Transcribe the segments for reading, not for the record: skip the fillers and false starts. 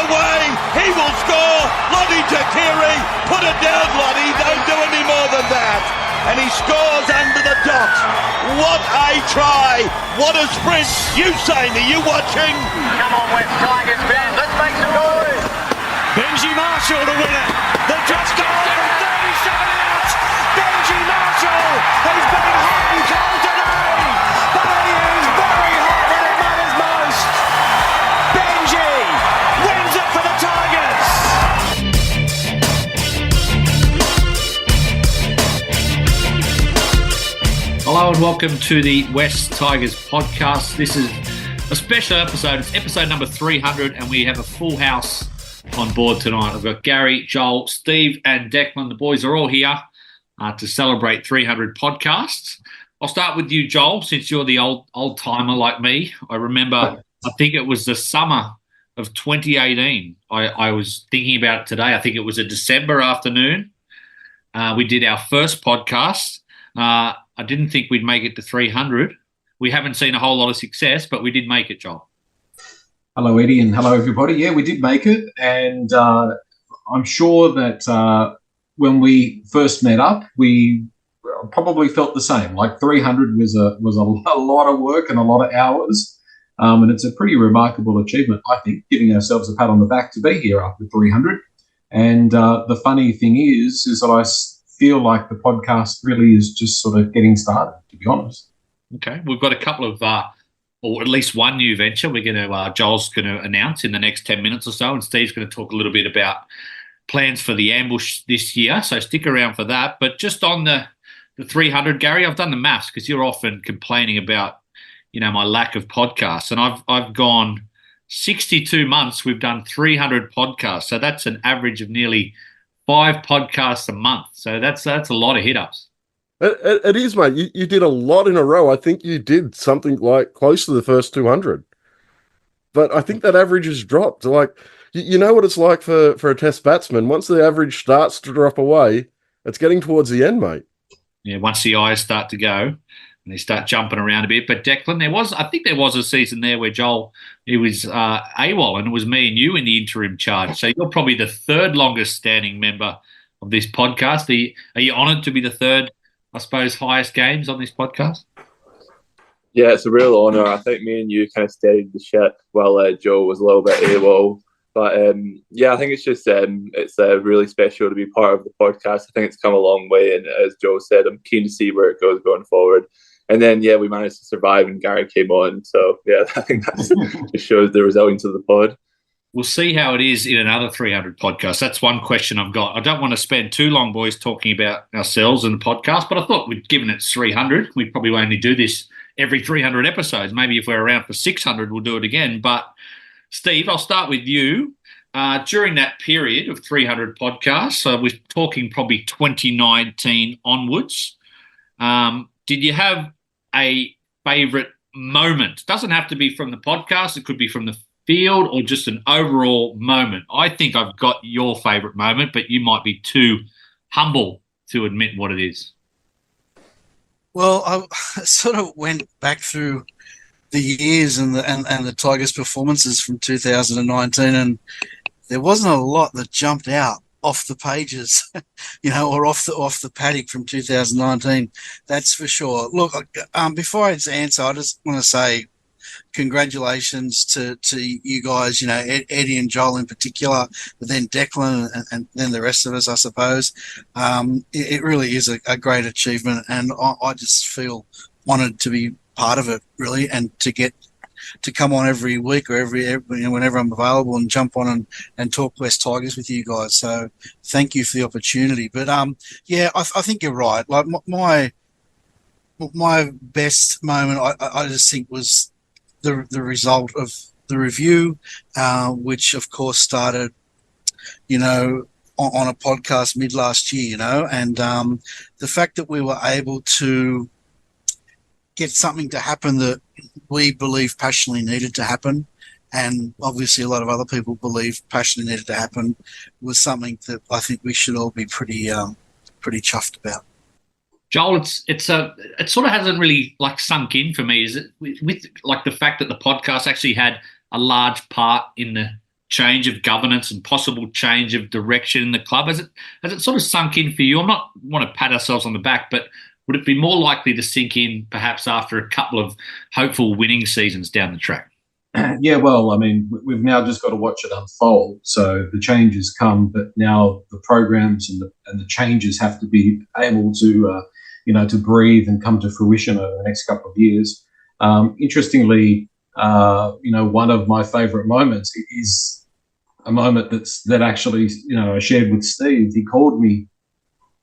away. He will score. Lottie Takiri. Put it down, Lottie. Don't do any more than that. And he scores under the dot. What a try. What a sprint. Usain, are you watching? Come on, West Tigers fans. Let's make some noise. Benji Marshall to win it. The just goal from 37 out. Benji Marshall has been hot and cold today, but he is very hot when it matters most. Benji wins it for the Tigers. Hello and welcome to the West Tigers podcast. This is a special episode. It's episode number 300 and we have a full house on board tonight. I've got Gary, Joel, Steve and Declan. The boys are all here to celebrate 300 podcasts. I'll start with you, Joel, since you're the old timer like me. I remember, I think it was the summer of 2018. I was thinking about it today. I think it was a December afternoon. We did our first podcast. I didn't think we'd make it to 300. We haven't seen a whole lot of success, but we did make it, Joel. Hello, Eddie, and hello, everybody. Yeah, we did make it, and I'm sure that when we first met up, we probably felt the same. Like 300 was a lot of work and a lot of hours, and it's a pretty remarkable achievement, I think, giving ourselves a pat on the back to be here after 300. And the funny thing is that I feel like the podcast really is just sort of getting started, to be honest. Okay, we've got a couple of or at least one new venture we're going to, Joel's going to announce in the next 10 minutes or so, and Steve's going to talk a little bit about plans for the ambush this year, so stick around for that. But just on the 300, Gary, I've done the maths because you're often complaining about, my lack of podcasts, and I've gone 62 months, we've done 300 podcasts, so that's an average of nearly 5 podcasts a month, so that's a lot of hit-ups. It is, mate. You did a lot in a row. I think you did something like close to the first 200. But I think that average has dropped. Like, you know what it's like for a test batsman. Once the average starts to drop away, it's getting towards the end, mate. Yeah, once the eyes start to go and they start jumping around a bit. But Declan, I think there was a season there where Joel, he was AWOL, and it was me and you in the interim charge. So you're probably the third longest standing member of this podcast. Are you honoured to be the third, I suppose, highest games on this podcast? Yeah, it's a real honour. I think me and you kind of steadied the ship while Joe was a little bit AWOL. But I think it's just it's really special to be part of the podcast. I think it's come a long way, and as Joe said, I'm keen to see where it goes going forward. And then, we managed to survive and Gary came on. So, I think that just shows the resilience of the pod. We'll see how it is in another 300 podcasts. That's one question I've got. I don't want to spend too long, boys, talking about ourselves and the podcast, but I thought given it's 300, we'd probably only do this every 300 episodes. Maybe if we're around for 600, we'll do it again. But, Steve, I'll start with you. During that period of 300 podcasts, we're talking probably 2019 onwards, did you have a favourite moment? Doesn't have to be from the podcast. It could be from the field or just an overall moment. I think I've got your favourite moment, but you might be too humble to admit what it is. Well, I sort of went back through the years and the Tigers' performances from 2019, and there wasn't a lot that jumped out off the pages, or off the paddock from 2019. That's for sure. Look, before I answer, I just want to say congratulations to you guys, Eddie and Joel in particular, but then Declan and then the rest of us, I suppose. It really is a great achievement, and I just feel honoured to be part of it, really, and to come on every week or whenever I'm available and jump on and talk West Tigers with you guys. So thank you for the opportunity. But I think you're right. Like my best moment, I just think was the result of the review, which of course started, on a podcast mid last year, and the fact that we were able to get something to happen that we believe passionately needed to happen, and obviously a lot of other people believe passionately needed to happen, was something that I think we should all be pretty chuffed about. Joel, it sort of hasn't really sunk in for me. Is it with the fact that the podcast actually had a large part in the change of governance and possible change of direction in the club? Has it sort of sunk in for you? I'm not want to pat ourselves on the back, but would it be more likely to sink in perhaps after a couple of hopeful winning seasons down the track? Yeah, well, I mean, we've now just got to watch it unfold. So the changes come, but now the programs and the changes have to be able to, to breathe and come to fruition over the next couple of years. Interestingly, one of my favourite moments is a moment that actually, I shared with Steve. He called me,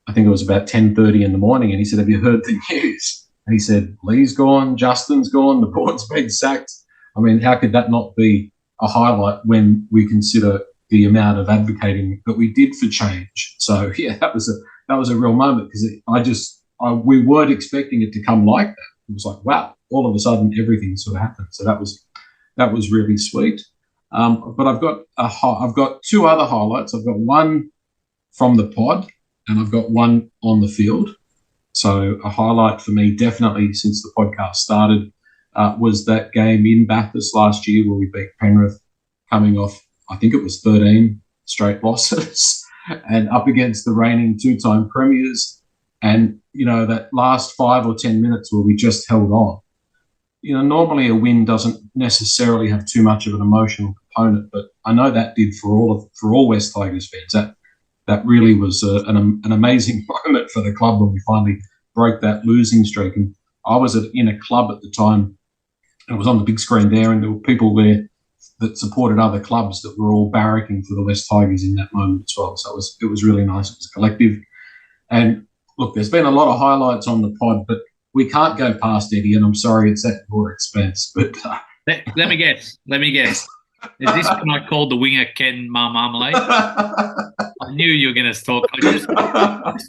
I think it was about 10:30 in the morning, and he said, "Have you heard the news?" And he said, "Lee's gone, Justin's gone, the board's been sacked." I mean, how could that not be a highlight when we consider the amount of advocating that we did for change? So yeah, that was a real moment, because we weren't expecting it to come like that. It was like, wow, all of a sudden everything sort of happened. So that was really sweet. But I've got two other highlights. I've got one from the pod, and I've got one on the field. So a highlight for me, definitely since the podcast started, was that game in Bathurst last year where we beat Penrith, coming off, I think it was 13 straight losses, and up against the reigning two-time premiers. And, that last 5 or 10 minutes where we just held on. Normally a win doesn't necessarily have too much of an emotional component, but I know that did for all West Tigers fans. That really was an amazing moment for the club when we finally broke that losing streak. And I was in a club at the time, and it was on the big screen there, and there were people there that supported other clubs that were all barracking for the West Tigers in that moment as well. So it was really nice. It was collective. And look, there's been a lot of highlights on the pod, but we can't go past Eddie, and I'm sorry it's at your expense. But let me guess. Is this when I called the winger Ken Marmalade? I knew you were going to talk. This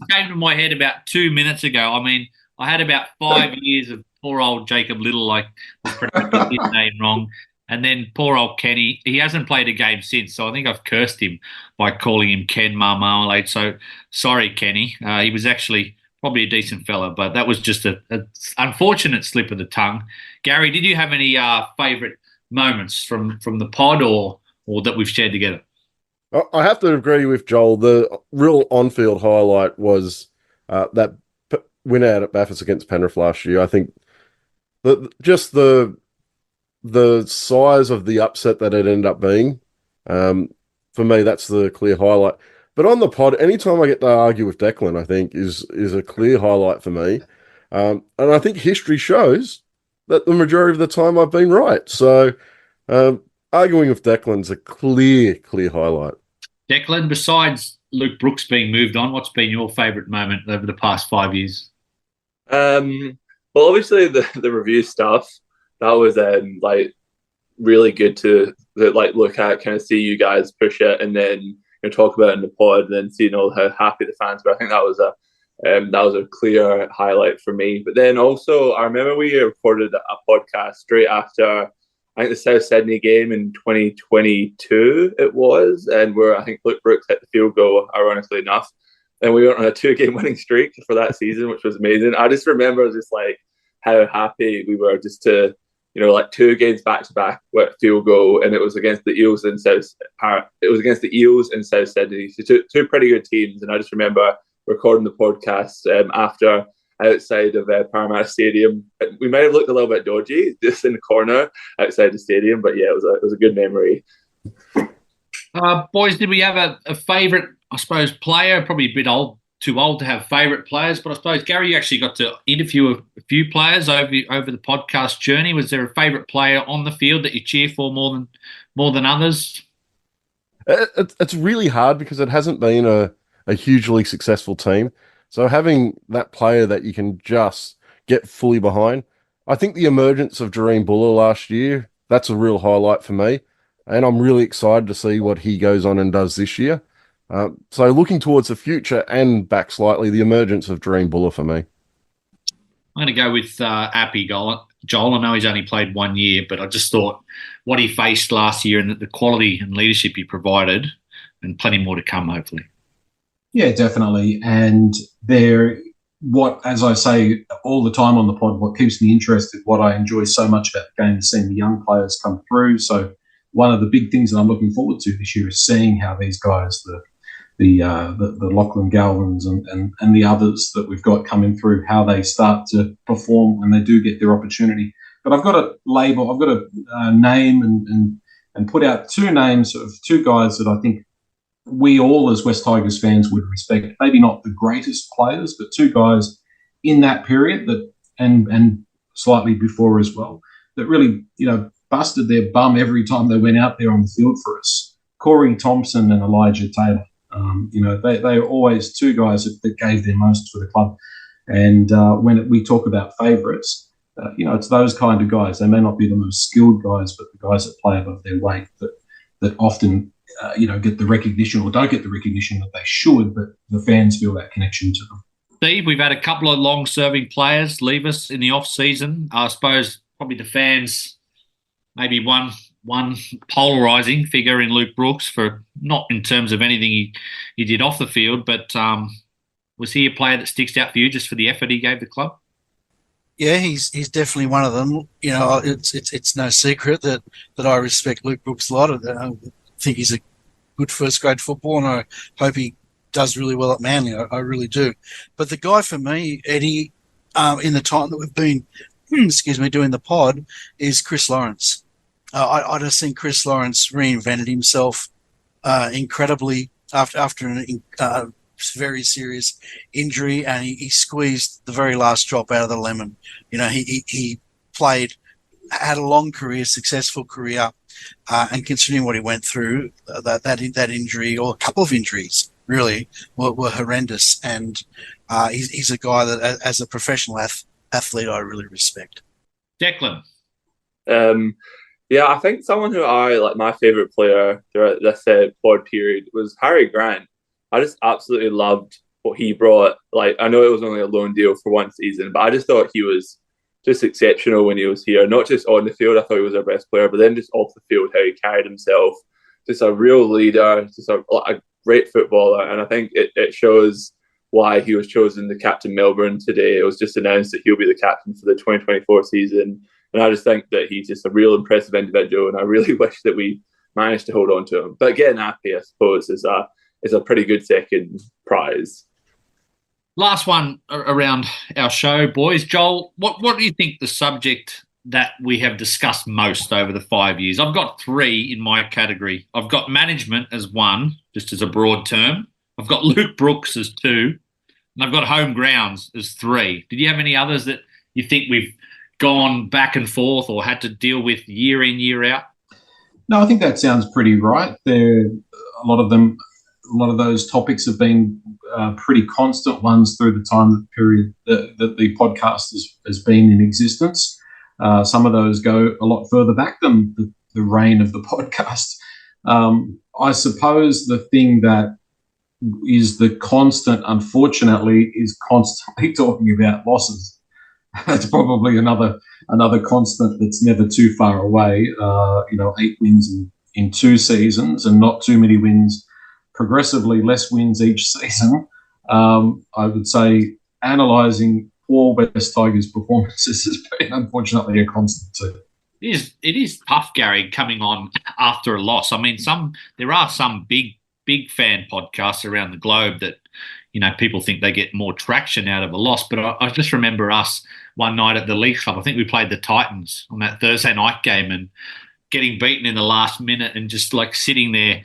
came to my head about 2 minutes ago. I mean, I had about 5 years of poor old Jacob Little, was pronouncing his name wrong. And then poor old Kenny, he hasn't played a game since, so I think I've cursed him by calling him Ken Marmalade. So sorry, Kenny. He was actually probably a decent fella, but that was just an unfortunate slip of the tongue. Gary, did you have any favourite moments from the pod or that we've shared together? I have to agree with Joel. The real on-field highlight was that win out at Bathurst against Penrith last year. I think the size of the upset that it ended up being, for me, that's the clear highlight. But on the pod, anytime I get to argue with Declan, I think is a clear highlight for me. And I think history shows that the majority of the time I've been right. So arguing with Declan's a clear highlight. Declan, besides Luke Brooks being moved on, what's been your favourite moment over the past 5 years? Well, obviously the review stuff, that was really good to look at, kind of see you guys push it, and then talk about it in the pod, and then see how happy the fans were. I think that was a clear highlight for me. But then also, I remember we recorded a podcast straight after, I think, the South Sydney game in 2022 it was, and where I think Luke Brooks hit the field goal, ironically enough, and we went on a 2-game winning streak for that season, which was amazing. I just remember how happy we were just to 2 games back to back with field goal, and it was against the Eels in South Sydney. So two pretty good teams, and I just remember recording the podcast after outside of Parramatta Stadium. We might have looked a little bit dodgy just in the corner outside the stadium, but yeah, it was a good memory. Boys, did we have a favourite, I suppose, player? Probably a bit too old to have favourite players, but I suppose, Gary, you actually got to interview a few players over the podcast journey. Was there a favourite player on the field that you cheer for more than others? It's really hard because it hasn't been a hugely successful team. So having that player that you can just get fully behind, I think the emergence of Jahream Buller last year, that's a real highlight for me. And I'm really excited to see what he goes on and does this year. So looking towards the future and back slightly, the emergence of Jahream Buller for me. I'm going to go with Appy, Joel. I know he's only played 1 year, but I just thought what he faced last year and the quality and leadership he provided, and plenty more to come, hopefully. Yeah, definitely. And as I say all the time on the pod, what keeps me interested, what I enjoy so much about the game is seeing the young players come through. So one of the big things that I'm looking forward to this year is seeing how these guys, the Lachlan Galvins and the others that we've got coming through, how they start to perform when they do get their opportunity. But I've got to label, I've got to name and put out two names of two guys that I think we all as West Tigers fans would respect. Maybe not the greatest players, but two guys in that period that and slightly before as well that really, busted their bum every time they went out there on the field for us. Corey Thompson and Elijah Taylor. They are always two guys that gave their most for the club. And when we talk about favourites, it's those kind of guys. They may not be the most skilled guys, but the guys that play above their weight that often, get the recognition or don't get the recognition that they should, but the fans feel that connection to them. Steve, we've had a couple of long-serving players leave us in the off-season. I suppose probably the fans, maybe one polarising figure in Luke Brooks, for not in terms of anything he did off the field, but was he a player that sticks out for you just for the effort he gave the club? Yeah, he's definitely one of them. It's no secret that I respect Luke Brooks a lot. I think he's a good first-grade footballer, and I hope he does really well at Manly. I really do. But the guy for me, Eddie, in the time that we've been, doing the pod, is Chris Lawrence. I just think Chris Lawrence reinvented himself incredibly after a very serious injury, and he squeezed the very last drop out of the lemon. He played, had a long career, successful career, and considering what he went through, that injury, or a couple of injuries, really, were horrendous. And he's a guy that, as a professional athlete, I really respect. Declan. Yeah, I think someone who my favourite player throughout this pod period was Harry Grant. I just absolutely loved what he brought. I know it was only a loan deal for one season, but I just thought he was just exceptional when he was here. Not just on the field, I thought he was our best player, but then just off the field, how he carried himself. Just a real leader, just a great footballer. And I think it shows why he was chosen to captain Melbourne today. It was just announced that he'll be the captain for the 2024 season. And I just think that he's just a real impressive individual, and I really wish that we managed to hold on to him. But getting happy, I suppose, is a pretty good second prize. Last one around our show, boys. Joel, what do you think the subject that we have discussed most over the 5 years? I've got three in my category. I've got management as one, just as a broad term. I've got Luke Brooks as two, and I've got home grounds as three. Did you have any others that you think we've gone back and forth or had to deal with year in, year out? No, I think that sounds pretty right. A lot of those topics have been pretty constant ones through the time period that the podcast has been in existence. Some of those go a lot further back than the reign of the podcast. I suppose the thing that is the constant, unfortunately, is constantly talking about losses. That's probably another constant that's never too far away. 8 wins in 2 seasons and not too many wins, progressively less wins each season. I would say analysing all West Tigers performances has been unfortunately a constant too. It is tough, Gary, coming on after a loss. I mean, there are some big fan podcasts around the globe that, people think they get more traction out of a loss. But I just remember us one night at the League Club. I think we played the Titans on that Thursday night game and getting beaten in the last minute and just sitting there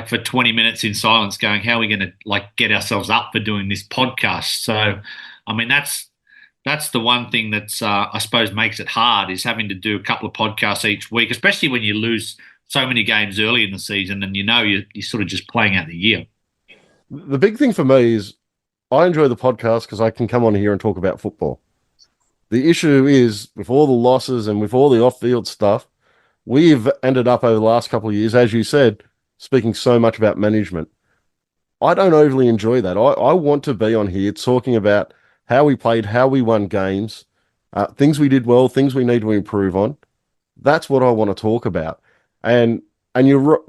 for 20 minutes in silence going, how are we going to get ourselves up for doing this podcast? So, I mean, that's the one thing that's, I suppose, makes it hard, is having to do a couple of podcasts each week, especially when you lose so many games early in the season and you're sort of just playing out the year. The big thing for me is I enjoy the podcast because I can come on here and talk about football. The issue is, with all the losses and with all the off-field stuff, we've ended up over the last couple of years, as you said, speaking so much about management. I don't overly enjoy that. I want to be on here talking about how we played, how we won games, things we did well, things we need to improve on. That's what I want to talk about. And you're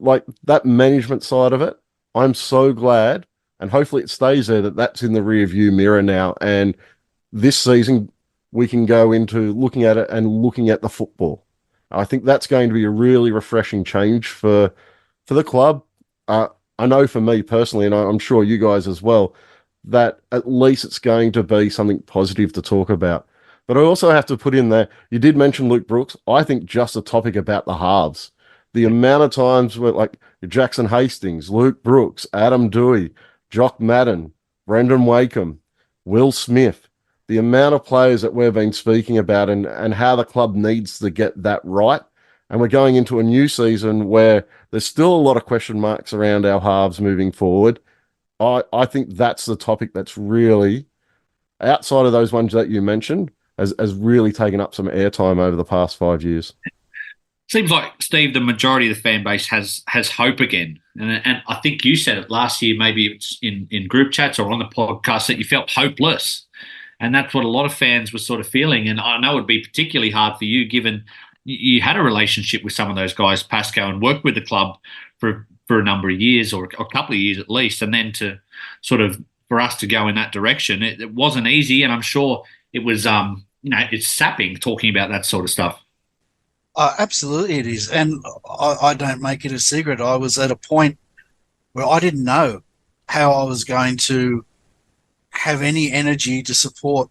that management side of it, I'm so glad, and hopefully it stays there, that's in the rear view mirror now. And this season we can go into looking at it and looking at the football. I think that's going to be a really refreshing change for the club. I know for me personally, and I'm sure you guys as well, that at least it's going to be something positive to talk about. But I also have to put in there, you did mention Luke Brooks. I think just a topic about the halves. The amount of times where like Jackson Hastings, Luke Brooks, Adam Dewey, Jock Madden, Brendan Wakeham, Will Smith, the amount of players that we've been speaking about and how the club needs to get that right. And we're going into a new season where there's still a lot of question marks around our halves moving forward. I think that's the topic that's really, outside of those ones that you mentioned, has really taken up some airtime over the past 5 years. Seems like, Steve, the majority of the fan base has hope again. And I think you said it last year, maybe it's in group chats or on the podcast, that you felt hopeless. And that's what a lot of fans were sort of feeling. And I know it'd be particularly hard for you, given you had a relationship with some of those guys, Pascoe, and worked with the club for a number of years, or a couple of years at least. And then to sort of, for us to go in that direction, it wasn't easy. And I'm sure it was, it's sapping talking about that sort of stuff. Absolutely it is. And I don't make it a secret. I was at a point where I didn't know how I was going to have any energy to support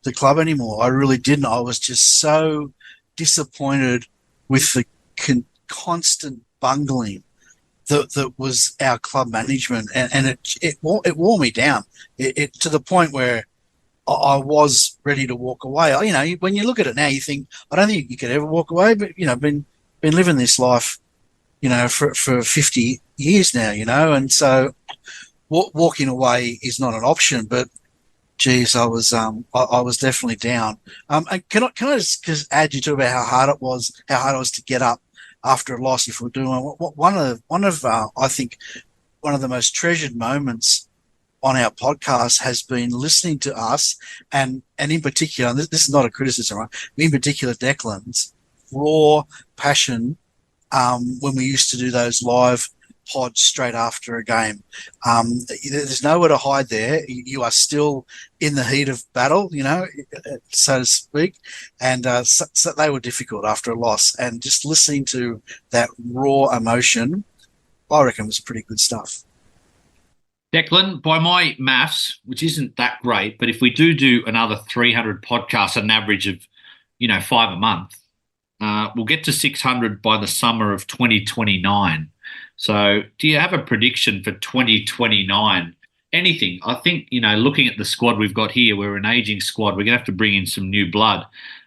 the club anymore. I really didn't. I was just so disappointed with the constant bungling that was our club management, and it wore me down. It to the point where I was ready to walk away. When you look at it now, you think, I don't think you could ever walk away, but been living this life, for 50 years now, and so walking away is not an option. But geez, I was definitely down. And can I just add, you talk about how hard it was to get up after a loss. If we're doing one of I think one of the most treasured moments on our podcast has been listening to us, and in particular, and this is not a criticism, right? In particular, Declan's raw passion when we used to do those live pods straight after a game. There's nowhere to hide there. You are still in the heat of battle, so to speak, and so they were difficult after a loss. And just listening to that raw emotion, I reckon was pretty good stuff. Declan, by my maths, which isn't that great, but if we do another 300 podcasts, an average of, 5 a month, we'll get to 600 by the summer of 2029. So do you have a prediction for 2029? Anything? I think, looking at the squad we've got here, we're an aging squad. We're going to have to bring in some new blood.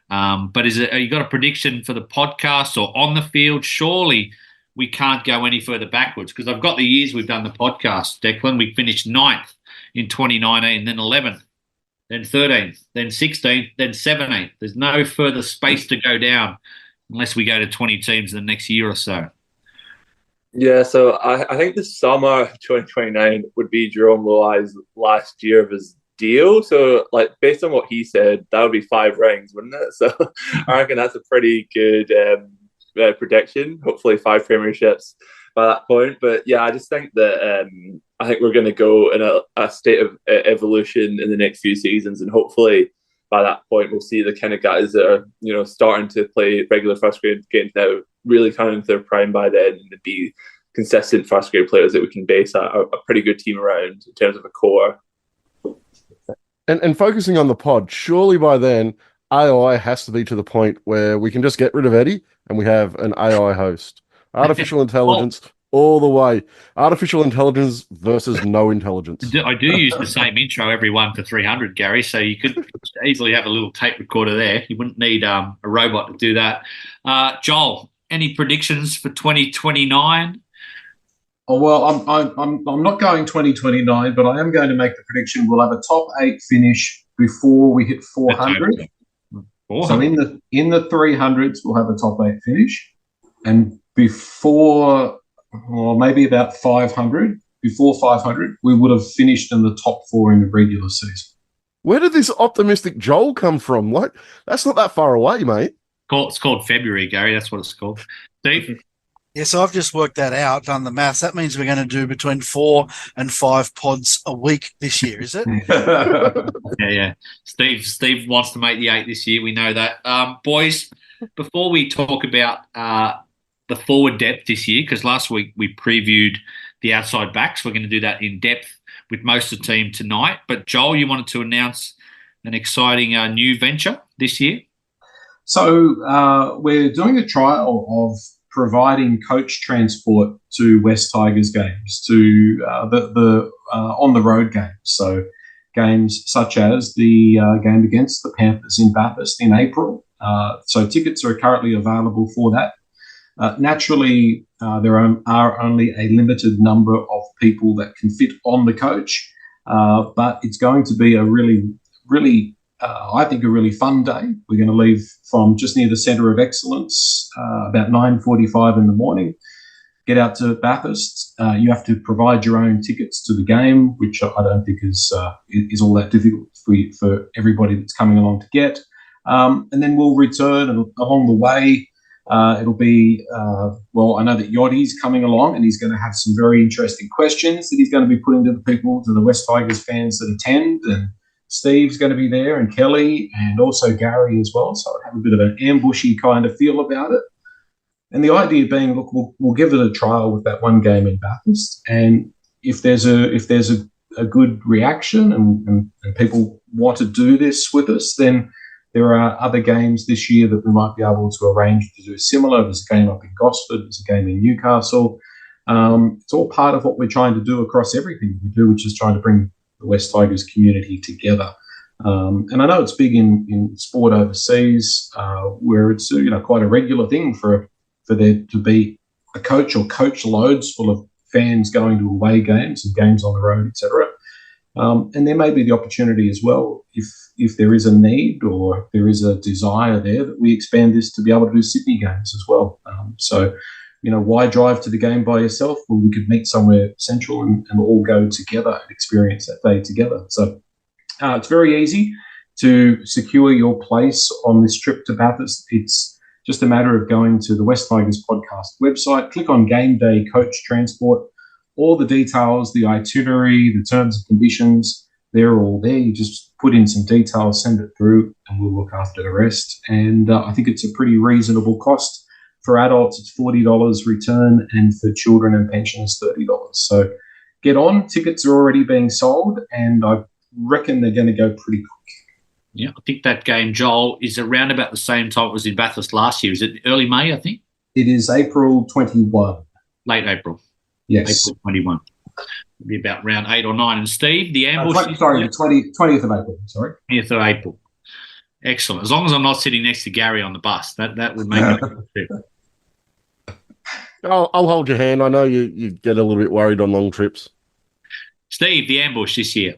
But you got a prediction for the podcast or on the field? Surely we can't go any further backwards, because I've got the years we've done the podcast, Declan. We finished 9th in 2019, then 11th, then 13th, then 16th, then 17th. There's no further space to go down unless we go to 20 teams in the next year or so. Yeah, so I think the summer of 2029 would be Jerome Loai's last year of his deal. So, based on what he said, that would be 5 rings, wouldn't it? So I reckon that's a pretty good prediction. Hopefully 5 premierships by that point. But yeah, I just think that I think we're going to go in a state of evolution in the next few seasons, and hopefully by that point we'll see the kind of guys that are starting to play regular first grade games now really kind of into their prime by then, and be consistent first grade players that we can base a pretty good team around in terms of a core. And focusing on the pod, surely by then AI has to be to the point where we can just get rid of Eddie and we have an AI host. Artificial intelligence all the way. Artificial intelligence versus no intelligence. I do use the same intro every 1 for 300, Gary, so you could easily have a little tape recorder there. You wouldn't need a robot to do that. Joel, any predictions for 2029? Oh, well, I'm not going 2029, but I am going to make the prediction we'll have a top 8 finish before we hit 400. So in the 300s, we'll have a top 8 finish, and before, or maybe about 500, before 500, we would have finished in the top 4 in the regular season. Where did this optimistic Joel come from? That's not that far away, mate. It's called February, Gary. That's what it's called. Steve? Yeah, so I've just worked that out, done the maths. That means we're going to do between 4 and 5 pods a week this year, is it? Yeah. Steve wants to make the 8 this year. We know that. Boys, before we talk about the forward depth this year, because last week we previewed the outside backs, we're going to do that in depth with most of the team tonight. But Joel, you wanted to announce an exciting new venture this year? So we're doing a trial of providing coach transport to West Tigers games, to the on the road games. So games such as the game against the Panthers in Bathurst in April. So tickets are currently available for that. Naturally, there are only a limited number of people that can fit on the coach, but it's going to be a really, I think, a really fun day. We're going to leave from just near the Centre of Excellence about 9:45 in the morning, get out to Bathurst. You have to provide your own tickets to the game, which I don't think is all that difficult for everybody that's coming along to get. And then we'll return, and along the way, it'll be, I know that Yoddy's coming along, and he's going to have some very interesting questions that he's going to be putting to the West Tigers fans that attend, and Steve's going to be there, and Kelly, and also Gary as well. So I have a bit of an ambushy kind of feel about it. And the idea being, look, we'll give it a trial with that one game in Bathurst, and if there's a good reaction and people want to do this with us, then there are other games this year that we might be able to arrange to do similar. There's a game up in Gosford, there's a game in Newcastle. It's all part of what we're trying to do across everything we do, which is trying to bring the West Tigers community together. And I know it's big in sport overseas, where it's quite a regular thing for there to be a coach or coach loads full of fans going to away games and games on the road, etc. And there may be the opportunity as well, if there is a need or if there is a desire there, that we expand this to be able to do Sydney games as well. So why drive to the game by yourself? Well, we could meet somewhere central and all go together and experience that day together. So it's very easy to secure your place on this trip to Bathurst. It's just a matter of going to the West Tigers podcast website, click on Game Day Coach Transport. All the details, the itinerary, the terms and conditions, they're all there. You just put in some details, send it through, and we'll look after the rest. And I think it's a pretty reasonable cost. For adults, it's $40 return, and for children and pensioners, $30. So get on. Tickets are already being sold, and I reckon they're going to go pretty quick. Yeah, I think that game, Joel, is around about the same time it was in Bathurst last year. Is it early May, I think? It is April 21. Late April. Yes. April 21. It'll be about round 8 or 9. And Steve, the ambush... the 20th of April, sorry. 20th of April. Excellent. As long as I'm not sitting next to Gary on the bus, that would make it too. I'll hold your hand. I know you get a little bit worried on long trips. Steve, the ambush this year.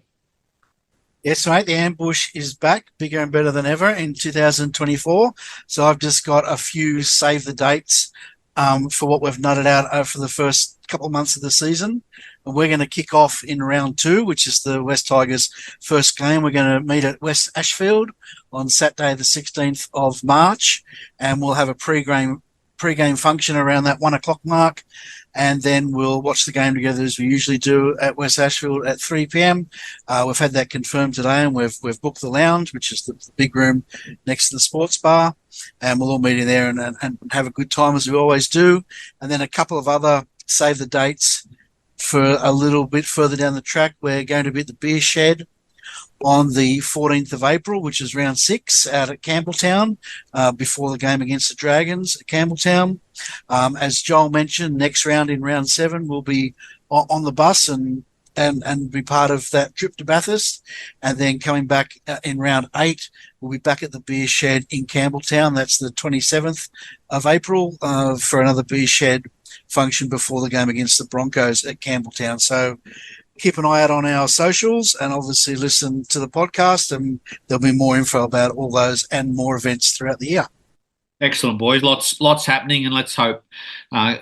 Yes, mate, the ambush is back, bigger and better than ever in 2024. So I've just got a few save the dates for what we've nutted out for the first couple of months of the season. And we're going to kick off in round 2, which is the West Tigers' first game. We're going to meet at West Ashfield on Saturday, the 16th of March, and we'll have a pre-game function around that 1 o'clock mark, and then we'll watch the game together as we usually do at West Ashfield at 3 p.m. We've had that confirmed today, and we've booked the lounge, which is the big room next to the sports bar, and we'll all meet in there and have a good time as we always do. And then a couple of other save the dates for a little bit further down the track. We're going to be at the Beer Shed on the 14th of April, which is round 6 out at Campbelltown, before the game against the Dragons at Campbelltown. As Joel mentioned, next round in round 7 we'll be on the bus and be part of that trip to Bathurst. And then coming back in round 8, we'll be back at the Beer Shed in Campbelltown. That's the 27th of April for another Beer Shed function before the game against the Broncos at Campbelltown. So keep an eye out on our socials and obviously listen to the podcast, and there'll be more info about all those and more events throughout the year. Excellent, boys. Lots happening, and let's hope,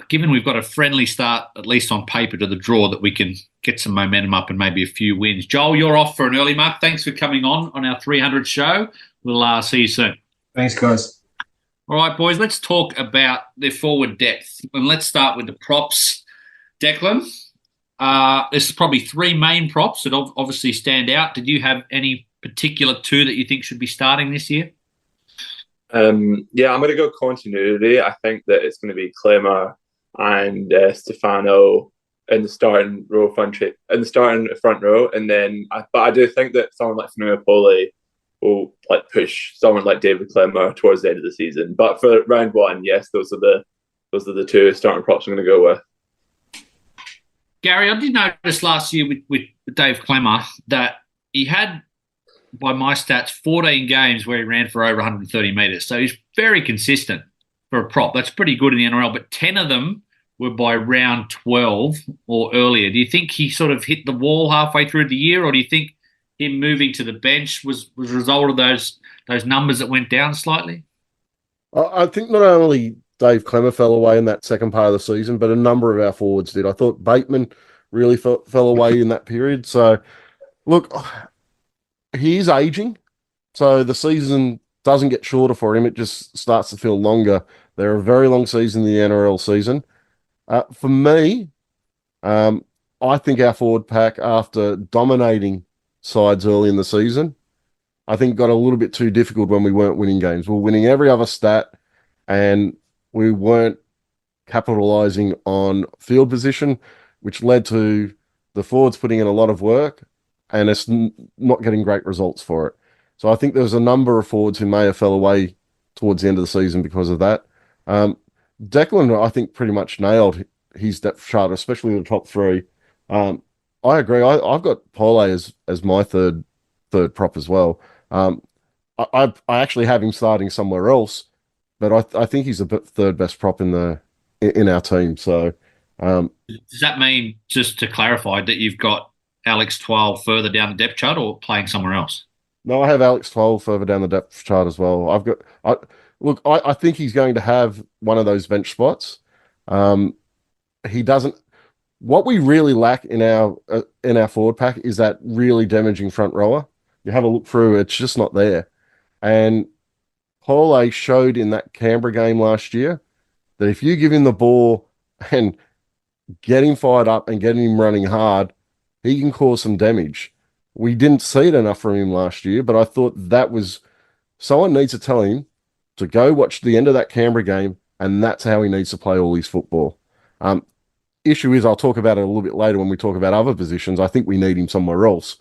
given we've got a friendly start, at least on paper, to the draw, that we can get some momentum up and maybe a few wins. Joel, you're off for an early mark. Thanks for coming on our 300 show. We'll see you soon. Thanks, guys. All right, boys, let's talk about their forward depth. And let's start with the props. Declan, there's probably 3 main props that obviously stand out. Did you have any particular 2 that you think should be starting this year? Yeah, I'm going to go continuity. I think that it's going to be Clemmer and Stefano in the starting front row, and then but I do think that someone like Fernando Poli will like push someone like David Clemmer towards the end of the season. But for round one, yes, those are the two starting props I'm going to go with. Gary, I did notice last year with Dave Clemmer that he had, by my stats, 14 games where he ran for over 130 metres. So he's very consistent for a prop. That's pretty good in the NRL, but 10 of them were by round 12 or earlier. Do you think he sort of hit the wall halfway through the year, or do you think him moving to the bench was a result of those numbers that went down slightly? I think not only Dave Clemmer fell away in that second part of the season, but a number of our forwards did. I thought Bateman really fell away in that period. So, look, he is aging, so the season doesn't get shorter for him. It just starts to feel longer. They're a very long season, the NRL season. For me, I think our forward pack, after dominating sides early in the season, I think got a little bit too difficult when we weren't winning games. We were winning every other stat, and we weren't capitalizing on field position, which led to the forwards putting in a lot of work and it's not getting great results for it. So I think there's a number of forwards who may have fell away towards the end of the season because of that. Declan, I think, pretty much nailed his depth chart, especially the top three. I agree. I've got Pole as my third prop as well. I actually have him starting somewhere else, but I think he's the third best prop in our team. So does that mean, just to clarify, that you've got Alex Twal further down the depth chart or playing somewhere else? No, I have Alex Twal further down the depth chart as well. I think he's going to have one of those bench spots. He doesn't. What we really lack in our forward pack is that really damaging front rower. You have a look through; it's just not there. And Pole showed in that Canberra game last year that if you give him the ball and get him fired up and get him running hard, he can cause some damage. We didn't see it enough from him last year, but I thought that was someone needs to tell him to go watch the end of that Canberra game, and that's how he needs to play all his football. Issue is, I'll talk about it a little bit later when we talk about other positions. I think we need him somewhere else.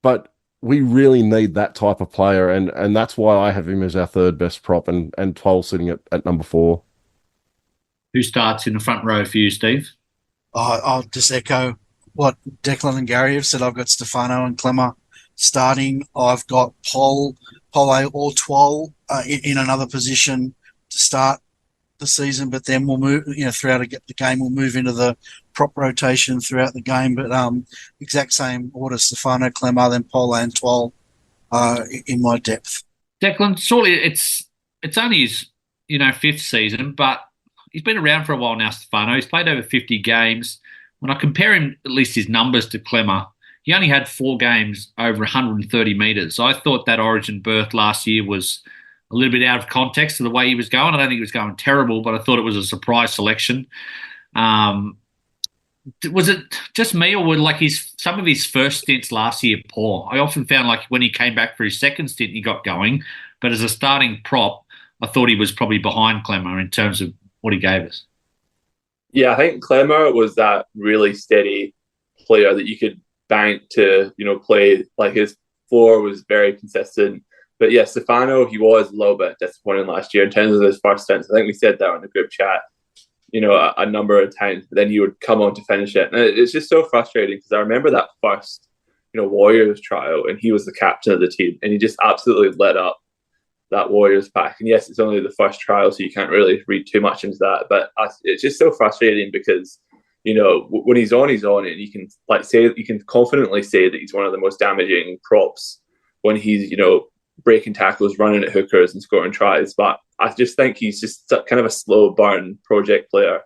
But we really need that type of player, and that's why I have him as our third best prop and 12 sitting at number 4. Who starts in the front row for you, Steve? I'll just echo what Declan and Gary have said. I've got Stefano and Clemmer starting. I've got Pole or Twal in another position to start the season, but then we'll move, throughout the game, we'll move into the prop rotation throughout the game. But exact same order: Stefano, Clemmer, then Pole and Twal in my depth. Declan, surely it's only his 5th season, but he's been around for a while now. Stefano, he's played over 50 games. When I compare him, at least his numbers, to Clemmer, he only had 4 games over 130 metres. I thought that Origin berth last year was a little bit out of context to the way he was going. I don't think he was going terrible, but I thought it was a surprise selection. Was it just me, or were some of his first stints last year poor? I often found like when he came back for his second stint, he got going, but as a starting prop, I thought he was probably behind Clemmer in terms of what he gave us. Yeah, I think Clemmer was that really steady player that you could bank to, play. Like, his floor was very consistent. But yeah, Stefano, he was a little bit disappointing last year in terms of his first stints. I think we said that on the group chat, a number of times. But then he would come on to finish it. And it's just so frustrating because I remember that first, Warriors trial, and he was the captain of the team, and he just absolutely lit up that Warriors pack. And yes, it's only the first trial, so you can't really read too much into that. But it's just so frustrating because, when he's on, and you can you can confidently say that he's one of the most damaging props when he's, breaking tackles, running at hookers and scoring tries. But I just think he's just kind of a slow burn project player.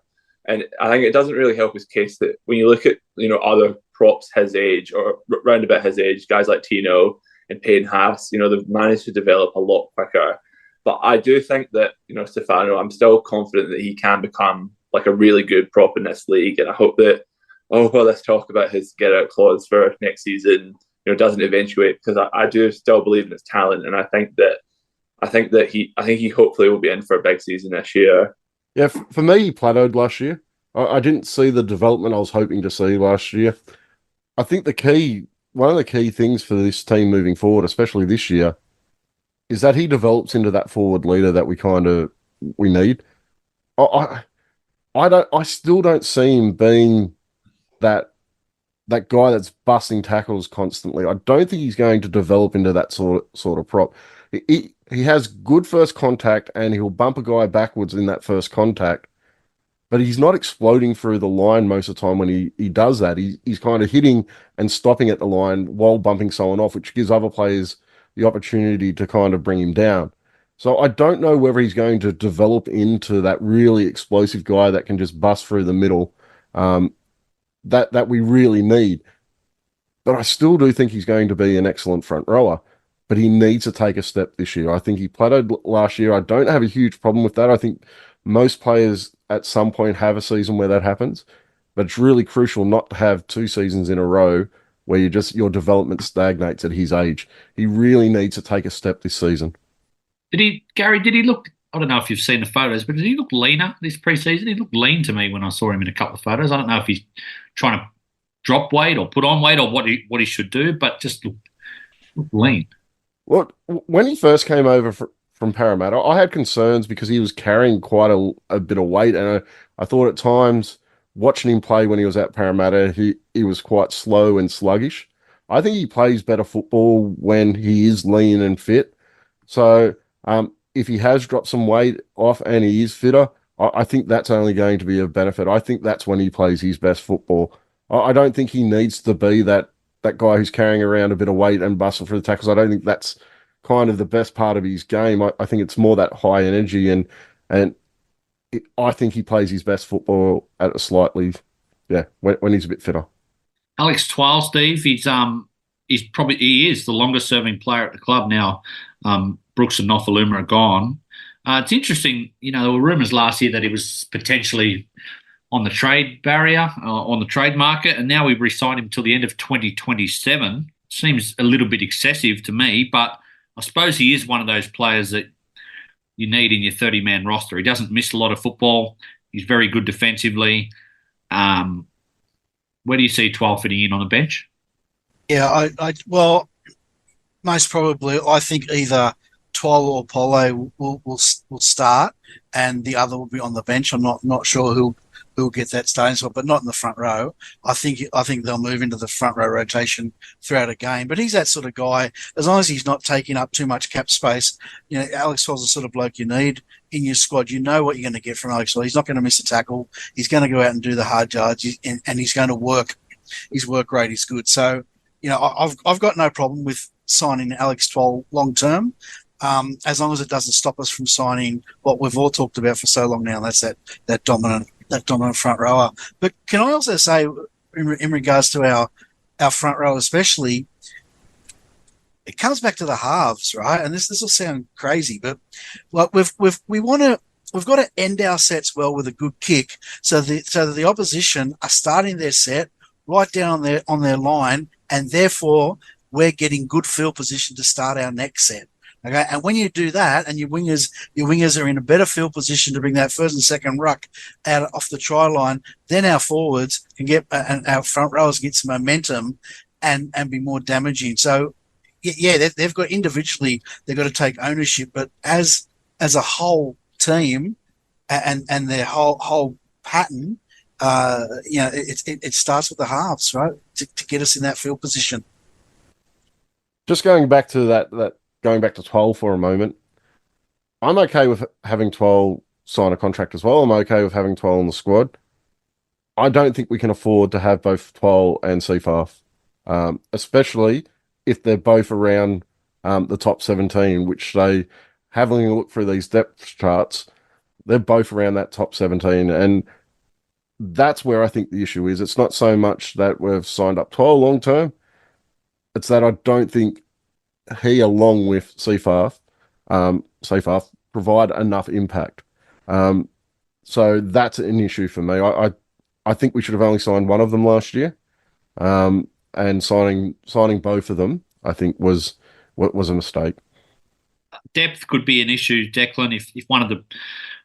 And I think it doesn't really help his case that when you look at, other props his age or round about his age, guys like Tino and Payne Haas, they've managed to develop a lot quicker. But I do think that, Stefano, I'm still confident that he can become like a really good prop in this league. And I hope that, let's talk about his get out clause for next season, doesn't eventuate, because I do still believe in his talent. And I think that I think he hopefully will be in for a big season this year. Yeah, for me, he plateaued last year. I didn't see the development I was hoping to see last year. I think one of the key things for this team moving forward, especially this year, is that he develops into that forward leader that we need. I still don't see him being that guy that's busting tackles constantly. I don't think he's going to develop into that sort of prop. He has good first contact and he'll bump a guy backwards in that first contact, but he's not exploding through the line most of the time when he does that. He's kind of hitting and stopping at the line while bumping someone off, which gives other players the opportunity to kind of bring him down. So I don't know whether he's going to develop into that really explosive guy that can just bust through the middle that we really need. But I still do think he's going to be an excellent front rower. But he needs to take a step this year. I think he plateaued last year. I don't have a huge problem with that. I think most players at some point have a season where that happens. But it's really crucial not to have 2 seasons in a row where your development stagnates at his age. He really needs to take a step this season. Gary, did he look, I don't know if you've seen the photos, but did he look leaner this preseason? He looked lean to me when I saw him in a couple of photos. I don't know if he's trying to drop weight or put on weight or what he should do, but just looked lean. Well, when he first came over from Parramatta, I had concerns because he was carrying quite a bit of weight, and I thought at times watching him play when he was at Parramatta, he was quite slow and sluggish. I think he plays better football when he is lean and fit. So if he has dropped some weight off and he is fitter, I think that's only going to be a benefit. I think that's when he plays his best football. I don't think he needs to be that guy who's carrying around a bit of weight and busting through the tackles. I don't think that's kind of the best part of his game. I think it's more that high energy I think he plays his best football at a slightly, when he's a bit fitter. Alex Twal, Steve, he is the longest serving player at the club now. Brooks and Nofaluma are gone. It's interesting, there were rumours last year that he was potentially on the trade barrier, on the trade market, and now we've re-signed him till the end of 2027. Seems a little bit excessive to me, but I suppose he is one of those players that you need in your 30-man roster. He doesn't miss a lot of football. He's very good defensively. Where do you see 12 fitting in on the bench? Yeah, well, most probably, I think either Twal or Pole will start, and the other will be on the bench. I'm not sure who'll get that starting spot, but not in the front row. I think they'll move into the front row rotation throughout a game. But he's that sort of guy. As long as he's not taking up too much cap space, Alex Twal's the sort of bloke you need in your squad. You know what you're going to get from Alex Twal. He's not going to miss a tackle. He's going to go out and do the hard yards, and he's going to work. His work rate is good. So, I've got no problem with signing Alex Twal long term, as long as it doesn't stop us from signing what we've all talked about for so long now. That's that dominant front rower. But can I also say, in regards to our front row especially, it comes back to the halves, right? And this will sound crazy, but like we've got to end our sets well with a good kick, so that the opposition are starting their set right down on their line, and therefore we're getting good field position to start our next set. Okay, and when you do that, and your wingers are in a better field position to bring that first and second ruck out off the try line, then our forwards can get and our front rowers get some momentum and be more damaging. So, yeah, they've got individually they've got to take ownership, but as a whole team and their whole pattern, it starts with the halves, right, to get us in that field position. Just going back to that. Going back to 12 for a moment, I'm okay with having 12 sign a contract as well. I'm okay with having 12 on the squad. I don't think we can afford to have both 12 and Seafath, especially if they're both around the top 17, which they, having a look through these depth charts, they're both around that top 17. And that's where I think the issue is. It's not so much that we've signed up 12 long term. It's that I don't think he, along with Seafath, provide enough impact. So that's an issue for me. I think we should have only signed one of them last year, and signing both of them, I think, was a mistake. depth could be an issue, Declan, if one of the,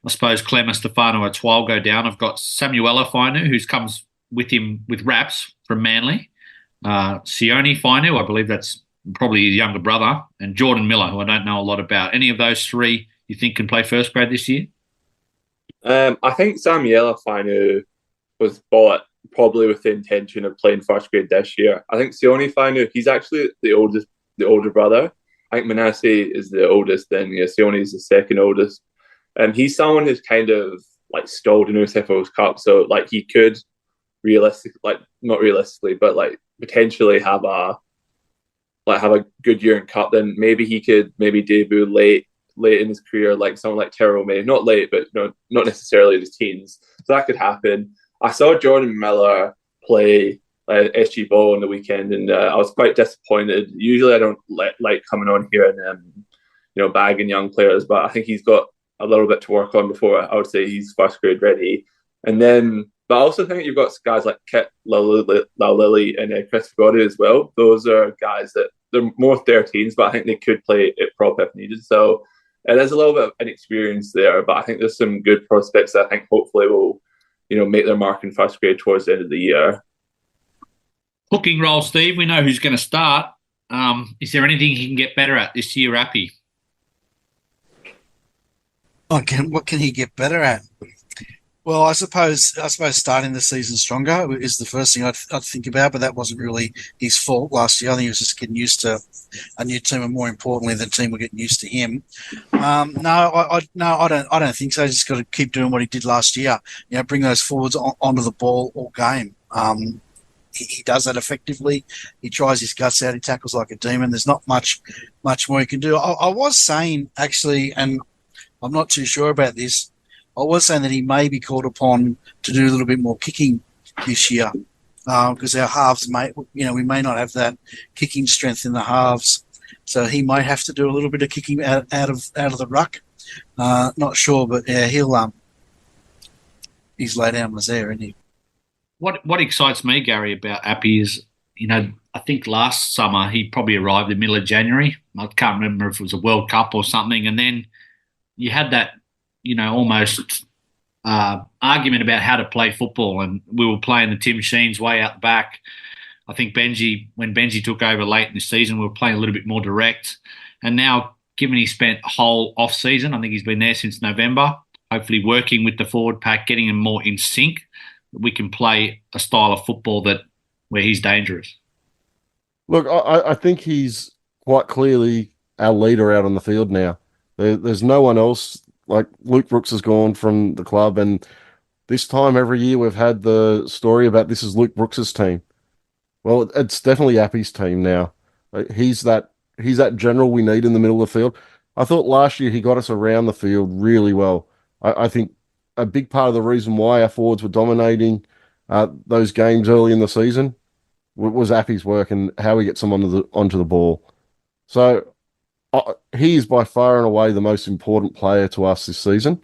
I suppose, Clem and Stefano or Twal go down. I've got Samuela Fainu, who comes with him with Raps from Manly. Sione Fainu, I believe that's probably his younger brother, and Jordan Miller, who I don't know a lot about. Any of those three you think can play first grade this year? I think Samuela Fainu was bought probably with the intention of playing first grade this year. I think Sione Fainu, he's actually the older brother. I think Manasseh is the oldest, then Sione is the second oldest. And he's someone who's kind of like stalled in New South Wales Cup, so like he could not realistically, but like potentially have a good year in Cup. Then maybe he could debut late in his career, like someone like Terrell May. Not late, but not necessarily in his teens. So that could happen. I saw Jordan Miller play SG Ball on the weekend, and I was quite disappointed. Usually, I don't like coming on here and bagging young players, but I think he's got a little bit to work on before I would say he's first grade ready. And then, but I also think you've got guys like Kit Laulili and Chris Gotti as well. Those are guys that they're more 13s, but I think they could play it prop if needed. So there's a little bit of inexperience there, but I think there's some good prospects that I think hopefully will make their mark in first grade towards the end of the year. Hooking role, Steve. We know who's going to start. Is there anything he can get better at this year, Appy? What can he get better at? Well, I suppose starting the season stronger is the first thing I'd think about, but that wasn't really his fault last year. I think he was just getting used to a new team, and more importantly, the team were getting used to him. I don't think so. He's just got to keep doing what he did last year. Bring those forwards onto the ball all game. He does that effectively. He tries his guts out. He tackles like a demon. There's not much more he can do. I was saying, actually, and I'm not too sure about this, I was saying that he may be called upon to do a little bit more kicking this year because our halves we may not have that kicking strength in the halves, so he might have to do a little bit of kicking out of the ruck. Not sure, but yeah, he's lay down was there, isn't he? What excites me, Gary, about Appy is, I think last summer he probably arrived in the middle of January. I can't remember if it was a World Cup or something, and then you had that almost argument about how to play football, and we were playing the Tim Sheens way out the back. I think when Benji took over late in the season, we were playing a little bit more direct. And now, given he spent a whole off-season, I think he's been there since November, hopefully working with the forward pack, getting him more in sync, we can play a style of football where he's dangerous. Look, I think he's quite clearly our leader out on the field now. There's no one else. Like, Luke Brooks has gone from the club, and this time every year we've had the story about this is Luke Brooks's team. Well, it's definitely Appy's team now. He's that general we need in the middle of the field. I thought last year he got us around the field really well. I think a big part of the reason why our forwards were dominating those games early in the season was Appy's work and how he gets them onto the ball. So he is by far and away the most important player to us this season.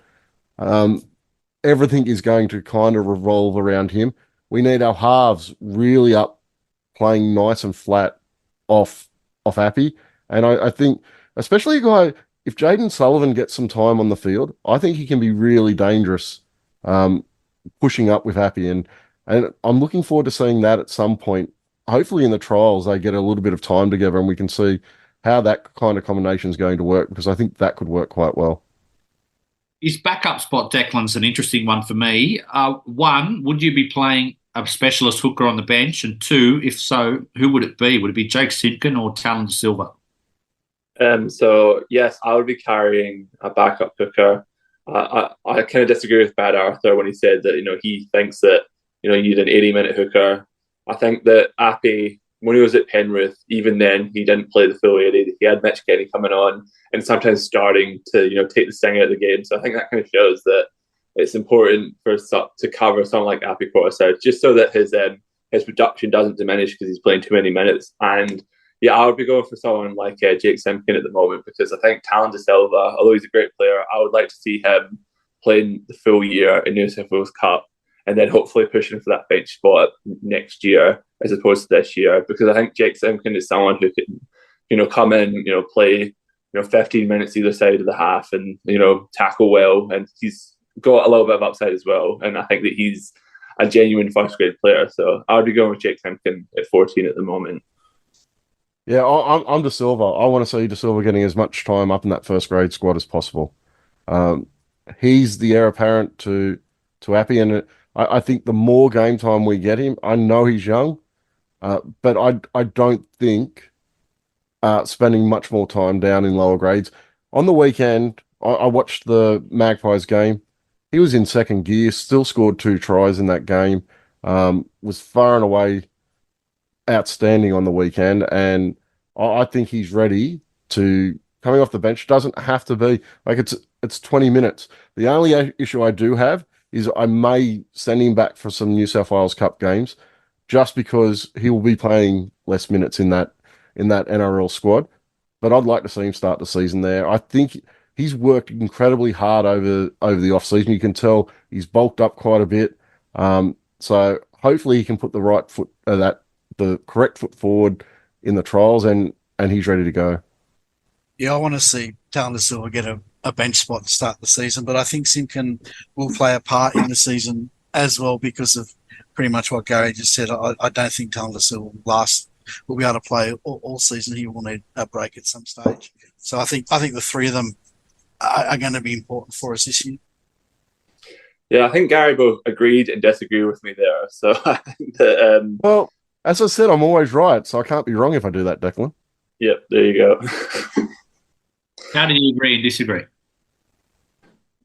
Everything is going to kind of revolve around him. We need our halves really up, playing nice and flat off Appy. And I think, especially a guy, if Jaden Sullivan gets some time on the field, I think he can be really dangerous pushing up with Appy. And I'm looking forward to seeing that at some point. Hopefully in the trials they get a little bit of time together and we can see how that kind of combination is going to work, because I think that could work quite well. His backup spot, Declan's an interesting one for me. One, would you be playing a specialist hooker on the bench? And two, if so, who would it be? Would it be Jake Simpkin or Talon Silva? So, yes, I would be carrying a backup hooker. I kind of disagree with Bad Arthur when he said that, he thinks that, you need an 80-minute hooker. I think that Appy, when he was at Penrith, even then, he didn't play the full 80. He had Mitch Kenny coming on and sometimes starting to, take the sting out of the game. So I think that kind of shows that it's important to cover someone like Appy Portishead, just so that his production doesn't diminish because he's playing too many minutes. And yeah, I would be going for someone like Jake Simpkin at the moment, because I think Talon De Silva, although he's a great player, I would like to see him playing the full year in New South Wales Cup and then hopefully pushing for that bench spot next year as opposed to this year, because I think Jake Simpkin is someone who can, come in, play 15 minutes either side of the half and, tackle well. And he's got a little bit of upside as well. And I think that he's a genuine first grade player. So I would be going with Jake Simpkin at 14 at the moment. Yeah, I'm De Silva. I want to see De Silva getting as much time up in that first grade squad as possible. He's the heir apparent to Appy, and I think the more game time we get him, I know he's young, but I don't think spending much more time down in lower grades. On the weekend, I watched the Magpies game. He was in second gear, still scored 2 tries in that game, was far and away outstanding on the weekend, and I think he's ready to, coming off the bench, doesn't have to be, like it's 20 minutes. The only issue I do have is I may send him back for some New South Wales Cup games just because he will be playing less minutes in that NRL squad. But I'd like to see him start the season there. I think he's worked incredibly hard over the off-season. You can tell he's bulked up quite a bit. So hopefully he can put the correct foot forward in the trials, and he's ready to go. Yeah, I want to see Talon Silva get a bench spot to start the season, but I think Simpkin will play a part in the season as well because of pretty much what Gary just said. I don't think Talon Silva will be able to play all season. He will need a break at some stage. So I think the 3 of them are going to be important for us this year. Yeah, I think Gary both agreed and disagreed with me there. So I think that, well, as I said, I'm always right, so I can't be wrong if I do that, Declan. Yep, there you go. How did you agree and disagree?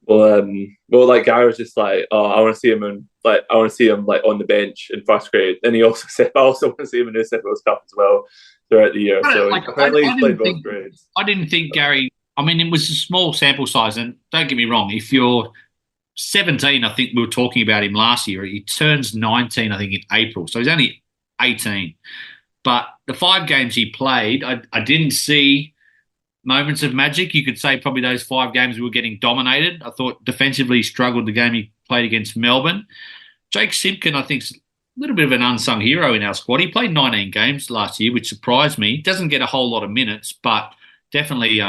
Well, like Gary was just like, "Oh, I want to see him on the bench in first grade." And he also said, "I also want to see him in the New South Wales Cup as well throughout the year." So apparently he's played both grades. I didn't think Gary. I mean, it was a small sample size, and don't get me wrong. If you're 17, I think we were talking about him last year. He turns 19, I think, in April, so he's only 18. But the 5 games he played, I didn't see moments of magic. You could say probably those 5 games we were getting dominated. I thought defensively he struggled the game he played against Melbourne. Jake Simpkin, I think, is a little bit of an unsung hero in our squad. He played 19 games last year, which surprised me. Doesn't get a whole lot of minutes, but definitely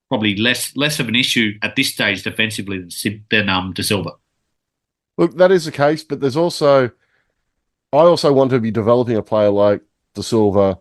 probably less of an issue at this stage defensively than De Silva. Look, that is the case, but there's also, I also want to be developing a player like De Silva,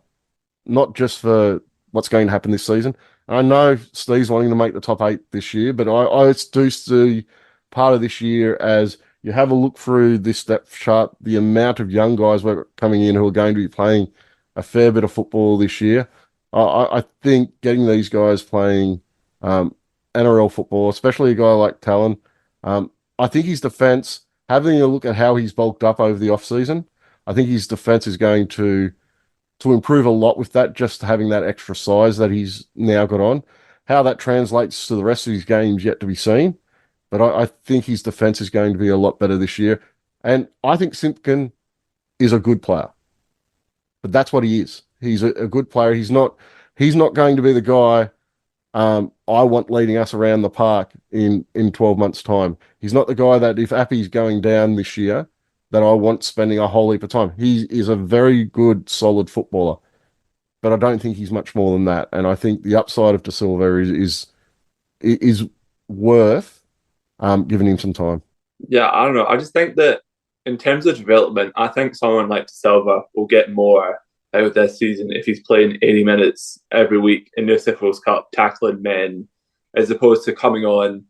not just for what's going to happen this season. I know Steve's wanting to make the top 8 this year, but I do see part of this year as you have a look through this depth chart, the amount of young guys we're coming in who are going to be playing a fair bit of football this year. I think getting these guys playing NRL football, especially a guy like Talon, I think his defence, having a look at how he's bulked up over the off-season, I think his defence is going to improve a lot with that, just having that extra size that he's now got on. How that translates to the rest of his games yet to be seen. But I think his defence is going to be a lot better this year. And I think Simpkin is a good player. But that's what he is. He's a good player. He's not going to be the guy I want leading us around the park in 12 months' time. He's not the guy that if Appy's going down this year, that I want spending a whole heap of time. He is a very good, solid footballer, but I don't think he's much more than that. And I think the upside of De Silva is worth giving him some time. Yeah, I don't know. I just think that in terms of development, I think someone like De Silva will get more out of this season if he's playing 80 minutes every week in New South Wales Cup, tackling men, as opposed to coming on,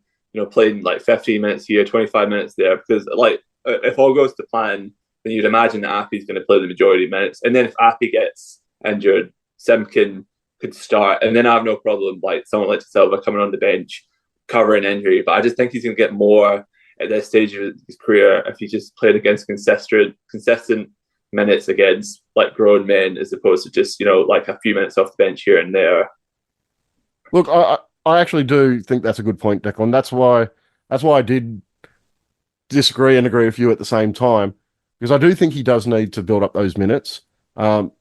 playing like 15 minutes here, 25 minutes there. Because like, if all goes to plan, then you'd imagine that Appy's going to play the majority of minutes. And then if Appy gets injured, Simpkin could start. And then I have no problem, like someone like De Silva coming on the bench, covering injury. But I just think he's going to get more at this stage of his career if he just played against consistent minutes against like grown men, as opposed to just, like a few minutes off the bench here and there. Look, I actually do think that's a good point, Declan. That's why I did disagree and agree with you at the same time, because I do think he does need to build up those minutes. But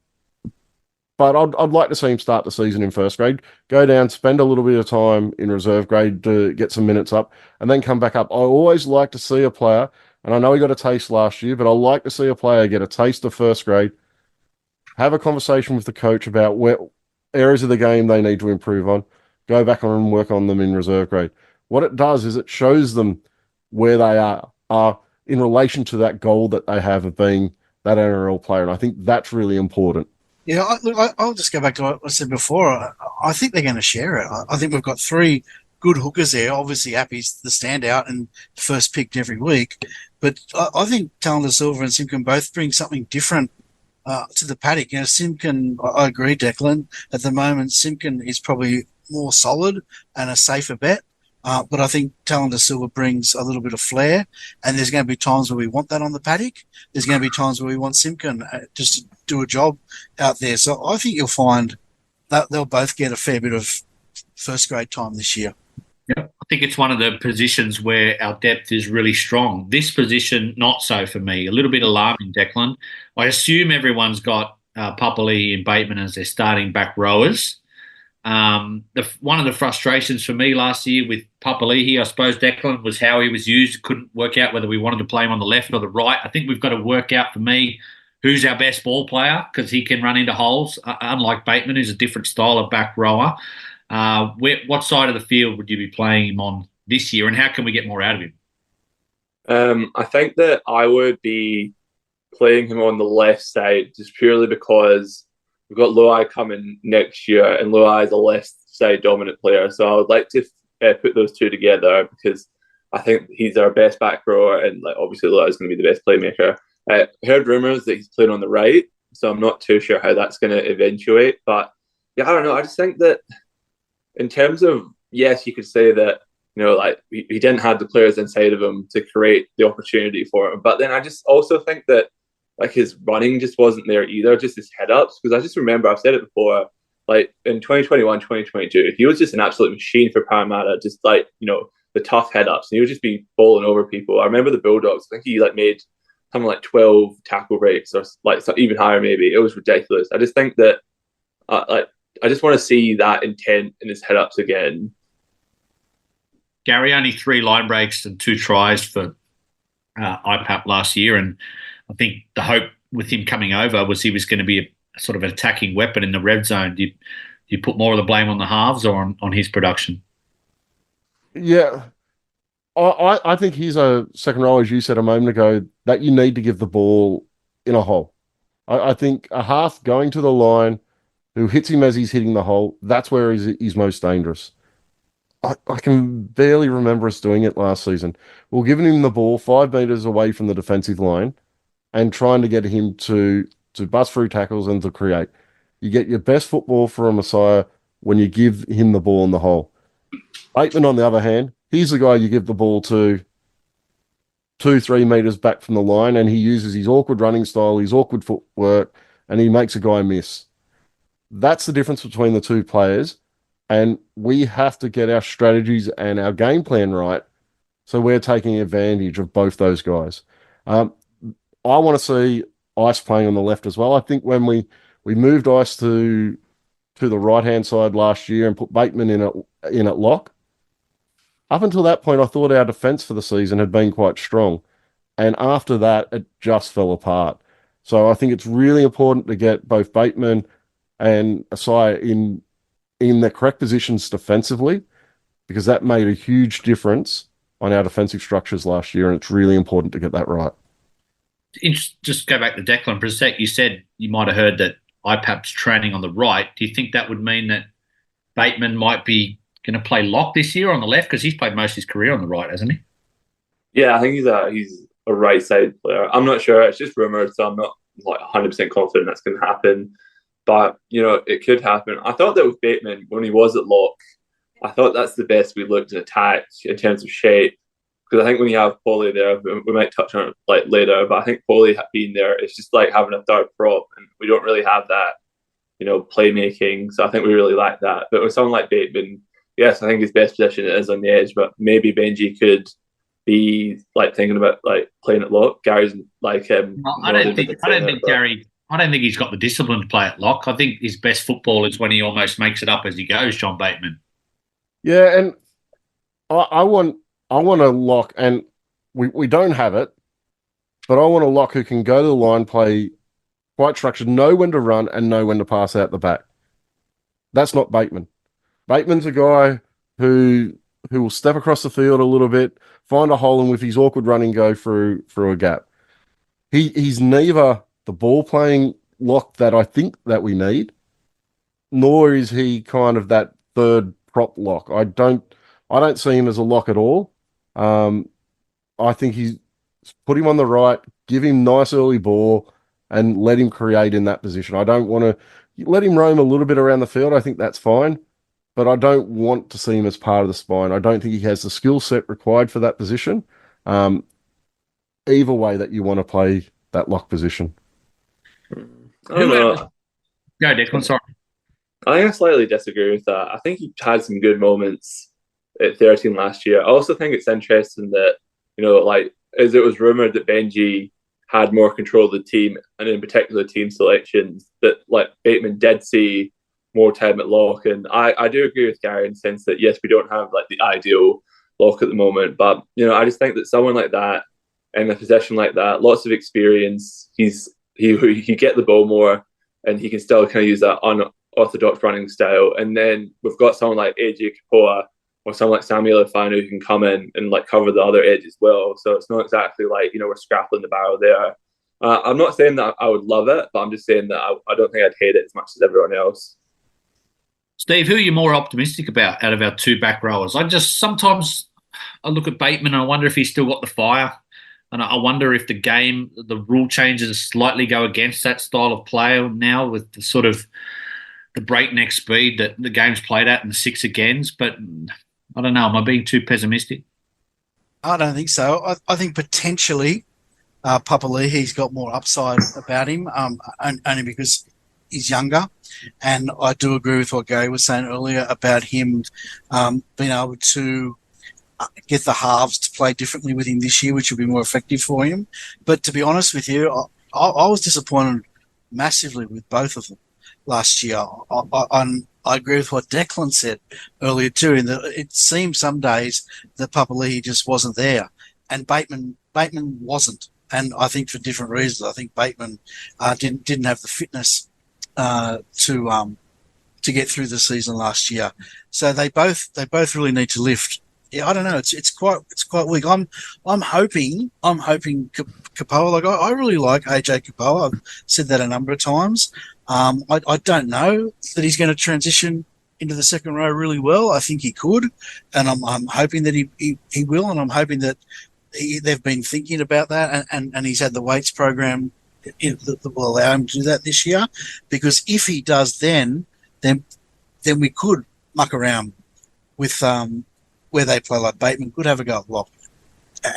I'd like to see him start the season in first grade, go down, spend a little bit of time in reserve grade to get some minutes up, and then come back up. I always like to see a player, and I know he got a taste last year, but I like to see a player get a taste of first grade, have a conversation with the coach about where areas of the game they need to improve on, go back on and work on them in reserve grade. What it does is it shows them where they are in relation to that goal that they have of being that NRL player. And I think that's really important. Yeah, I'll just go back to what I said before. I think they're going to share it. I think we've got three good hookers there. Obviously, Appy's the standout and first picked every week. But I think Tallender Silver and Simpkin both bring something different to the paddock. You know, Simpkin, I agree, Declan. At the moment, Simpkin is probably more solid and a safer bet. But I think Tallender Silver brings a little bit of flair, and there's going to be times where we want that on the paddock. There's going to be times where we want Simpkin just to do a job out there. So I think you'll find that they'll both get a fair bit of first grade time this year. Yeah, I think it's one of the positions where our depth is really strong. This position, not so for me. A little bit alarming, Declan. I assume everyone's got Papali'i and Bateman as their starting back rowers. One of the frustrations for me last year with Papali'i, I suppose, Declan, was how he was used. Couldn't work out whether we wanted to play him on the left or the right. I think we've got to work out, for me, who's our best ball player, because he can run into holes, unlike Bateman, who's a different style of back rower. What side of the field would you be playing him on this year, and how can we get more out of him? I think that I would be playing him on the left side just purely because we've got Luai coming next year, and Luai is a left side dominant player. So I would like to put those two together because I think he's our best back rower, and obviously Luai is going to be the best playmaker. I heard rumours that he's playing on the right, so I'm not too sure how that's going to eventuate. But yeah, I don't know. I just think that in terms of, yes, you could say that, he didn't have the players inside of him to create the opportunity for him. But then I just also think that his running just wasn't there either, just his head ups. Because I just remember, I've said it before, in 2021, 2022, he was just an absolute machine for Parramatta, just the tough head ups. And he would just be bowling over people. I remember the Bulldogs, I think he made something like 12 tackle breaks or even higher maybe. It was ridiculous. I just think that, I just want to see that intent in his head ups again. Gary, only 3 line breaks and 2 tries for IPAP last year. And I think the hope with him coming over was he was going to be a sort of an attacking weapon in the red zone. Do you put more of the blame on the halves or on his production? Yeah. I think he's a second row, as you said a moment ago, that you need to give the ball in a hole. I think a half going to the line who hits him as he's hitting the hole, that's where he's most dangerous. I can barely remember us doing it last season. We're giving him the ball 5 meters away from the defensive line and trying to get him to bust through tackles and to create. You get your best football for a Messiah when you give him the ball in the hole. Bateman, on the other hand, he's the guy you give the ball to 2-3 meters back from the line, and he uses his awkward running style, his awkward footwork, and he makes a guy miss. That's the difference between the two players, and we have to get our strategies and our game plan right so we're taking advantage of both those guys. I want to see Ice playing on the left as well. I think when we moved Ice to the right-hand side last year and put Bateman in at lock, up until that point, I thought our defence for the season had been quite strong. And after that, it just fell apart. So I think it's really important to get both Bateman and Asai in the correct positions defensively, because that made a huge difference on our defensive structures last year, and it's really important to get that right. Just go back to Declan for a sec. You said you might have heard that IPAP's training on the right. Do you think that would mean that Bateman might be going to play lock this year on the left? Because he's played most of his career on the right, hasn't he? Yeah, I think he's a right side player. I'm not sure. It's just rumored, so I'm not 100% confident that's going to happen. But, it could happen. I thought that with Bateman, when he was at lock, I thought that's the best we looked at attack in terms of shape. Because I think when you have Paulie there, we might touch on it later, but I think Paulie being there, it's just like having a third prop, and we don't really have that, playmaking. So I think we really like that. But with someone like Bateman, yes, I think his best position is on the edge, but maybe Benji could be thinking about playing at lock. Gary's him. I don't think he's got the discipline to play at lock. I think his best football is when he almost makes it up as he goes, John Bateman. Yeah, and I want a lock, and we don't have it, but I want a lock who can go to the line, play quite structured, know when to run and know when to pass out the back. That's not Bateman. Bateman's a guy who will step across the field a little bit, find a hole, and with his awkward running, go through a gap. He's neither the ball playing lock that I think that we need, nor is he kind of that third prop lock. I don't see him as a lock at all. I think he's put him on the right, give him nice early ball, and let him create in that position. I don't want to let him roam a little bit around the field. I think that's fine, but I don't want to see him as part of the spine. I don't think he has the skill set required for that position. Either way that you want to play that lock position. I don't know. Go, Declan, sorry. I think I slightly disagree with that. I think he had some good moments at 13 last year. I also think it's interesting that, like, as it was rumoured that Benji had more control of the team, and in particular team selections, that, like, Bateman did see more time at lock. And I do agree with Gary in the sense that, yes, we don't have, like, the ideal lock at the moment. But, I just think that someone like that, in a position like that, lots of experience, he get the ball more, and he can still kind of use that unorthodox running style. And then we've got someone like AJ Kapoa or someone like Samuel Afanu who can come in and, like, cover the other edge as well. So it's not exactly like, we're scrapping the barrel there. I'm not saying that I would love it, but I'm just saying that I don't think I'd hate it as much as everyone else. Steve, who are you more optimistic about out of our two back rowers? Sometimes I look at Bateman and I wonder if he's still got the fire. And I wonder if the rule changes slightly go against that style of player now with the sort of the breakneck speed that the game's played at in the 6 agains. But I don't know. Am I being too pessimistic? I don't think so. I think potentially Papali'i's got more upside about him, only because he's younger. And I do agree with what Gary was saying earlier about him being able to get the halves to play differently with him this year, which will be more effective for him. But to be honest with you, I was disappointed massively with both of them last year. I agree with what Declan said earlier too, in that it seemed some days that Papali'i just wasn't there, and Bateman wasn't. And I think for different reasons. I think Bateman didn't have the fitness to get through the season last year. So they both really need to lift. Yeah, I don't know. It's quite weak. I'm hoping Kapoa. Like I really like AJ Kapoa. I've said that a number of times. I don't know that he's going to transition into the second row really well. I think he could, and I'm hoping that he will, and I'm hoping that they've been thinking about that, and he's had the weights program that will allow him to do that this year. Because if he does, then we could muck around with where they play. Like Bateman could have a go at lock,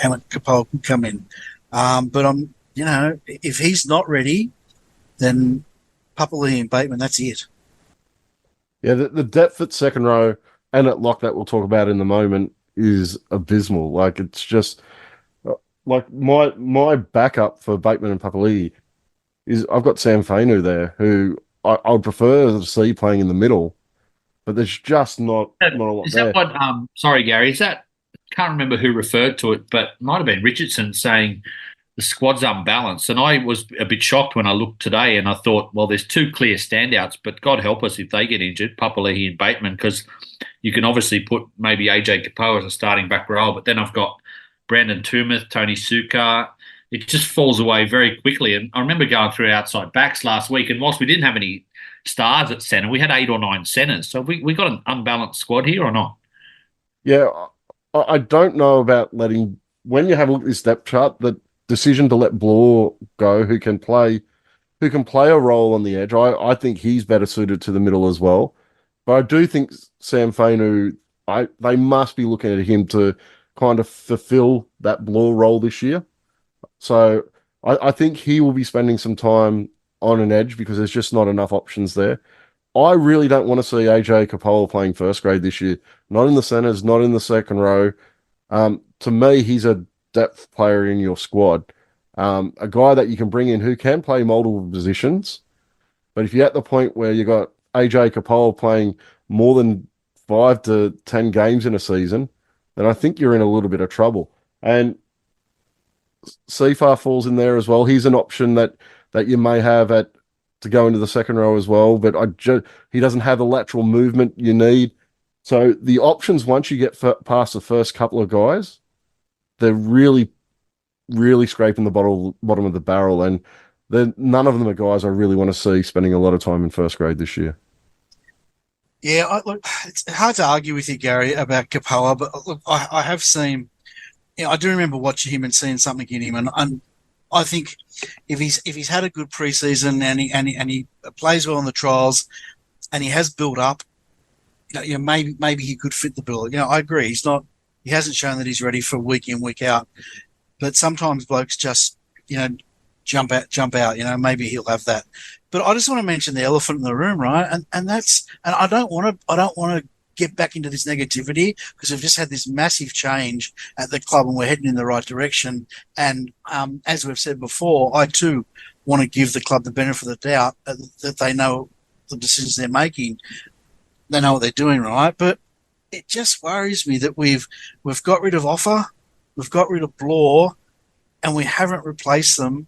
and Kapoa could come in. But if he's not ready, then Papali'i and Bateman, that's it. Yeah, the depth at second row and at lock that we'll talk about in the moment is abysmal. Like, it's just like my backup for Bateman and Papali'i is I've got Sam Fainu there, who I would prefer to see playing in the middle, but there's just not a lot is there. That what? Sorry, Gary. Is that? Can't remember who referred to it, but it might have been Richardson saying the squad's unbalanced. And I was a bit shocked when I looked today, and I thought, well, there's two clear standouts, but God help us if they get injured, Papali'i and Bateman, because you can obviously put maybe AJ Kapoa as a starting back row, but then I've got Brandon Tumeth, Tony Suka. It just falls away very quickly. And I remember going through outside backs last week, and whilst we didn't have any stars at centre, we had 8 or 9 centres. So we got an unbalanced squad here or not? Yeah, I don't know about letting, when you have a look at this depth chart, the decision to let Bloor go, who can play a role on the edge. I think he's better suited to the middle as well. But I do think Sam Fainu, they must be looking at him to kind of fulfill that Bloor role this year. So I think he will be spending some time on an edge because there's just not enough options there. I really don't want to see AJ Kapoa playing first grade this year. Not in the centres, not in the second row. To me, he's a depth player in your squad. A guy that you can bring in who can play multiple positions. But if you're at the point where you got AJ Kapoa playing more than 5 to 10 games in a season, then I think you're in a little bit of trouble. And Seafar falls in there as well. He's an option that you may have to go into the second row as well, but he doesn't have the lateral movement you need. So the options, once you get past the first couple of guys, they're really, really scraping the bottom of the barrel, and none of them are guys I really want to see spending a lot of time in first grade this year. Yeah, look, it's hard to argue with you, Gary, about Kapoa, but look, I have seen. I do remember watching him and seeing something in him, and I think if he's had a good preseason and he plays well in the trials, and he has built up, maybe he could fit the bill. I agree. He hasn't shown that he's ready for week in, week out, but sometimes blokes just jump out. Maybe he'll have that. But I just want to mention the elephant in the room, right? And I don't want to get back into this negativity, because we've just had this massive change at the club and we're heading in the right direction. And as we've said before, I too want to give the club the benefit of the doubt that they know the decisions they're making. They know what they're doing, right? But it just worries me that we've got rid of Offa, we've got rid of Blore, and we haven't replaced them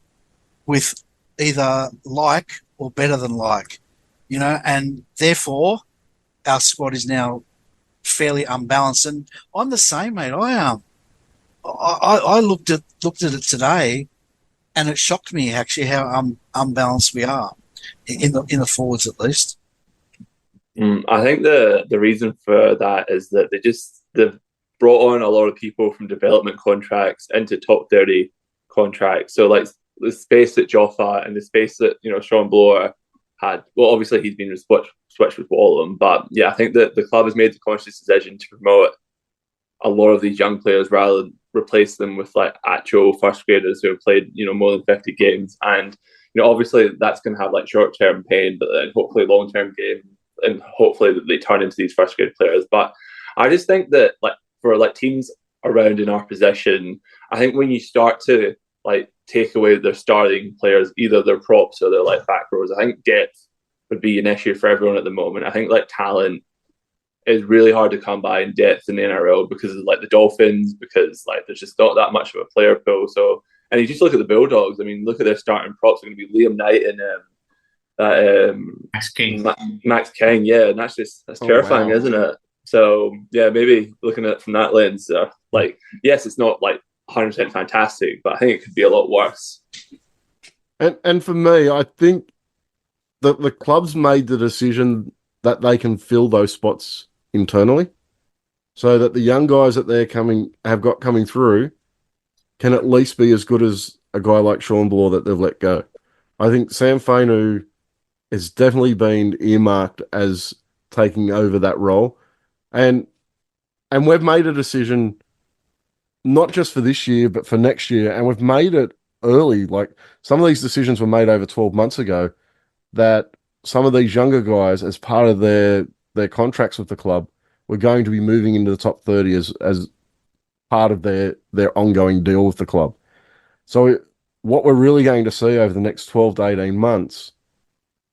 with either like or better than like, and therefore our squad is now fairly unbalanced. And I'm the same, mate. I looked at it today, and it shocked me actually how unbalanced we are in the forwards, at least. I think the reason for that is that they've brought on a lot of people from development contracts into top 30 contracts. So like the space that Joffa and the space that Sean Blower had. Well, obviously he's been switched with all of them, but yeah, I think that the club has made the conscious decision to promote a lot of these young players rather than replace them with like actual first graders who have played more than 50 games. And obviously that's going to have like short term pain, but then hopefully long term gain, and hopefully that they turn into these first grade players. But I just think that like for like teams around in our position, I think when you start to like take away their starting players, either their props or their like back rows, I think depth would be an issue for everyone at the moment. I think like talent is really hard to come by in depth in the NRL because of like the Dolphins, because like there's just not that much of a player pool. So, and you just look at the Bulldogs, I mean, look at their starting props. They're going to be Liam Knight and Max King. Max King, yeah, and that's terrifying, wow, isn't it? So yeah, maybe looking at it from that lens, like yes, it's not like 100% fantastic, but I think it could be a lot worse. And for me, I think that the club's made the decision that they can fill those spots internally, so that the young guys that have got coming through can at least be as good as a guy like Sean Bloor that they've let go. I think Sam Fainu has definitely been earmarked as taking over that role. And we've made a decision not just for this year, but for next year. And we've made it early. Like some of these decisions were made over 12 months ago, that some of these younger guys, as part of their contracts with the club, were going to be moving into the top 30 as part of their ongoing deal with the club. So what we're really going to see over the next 12 to 18 months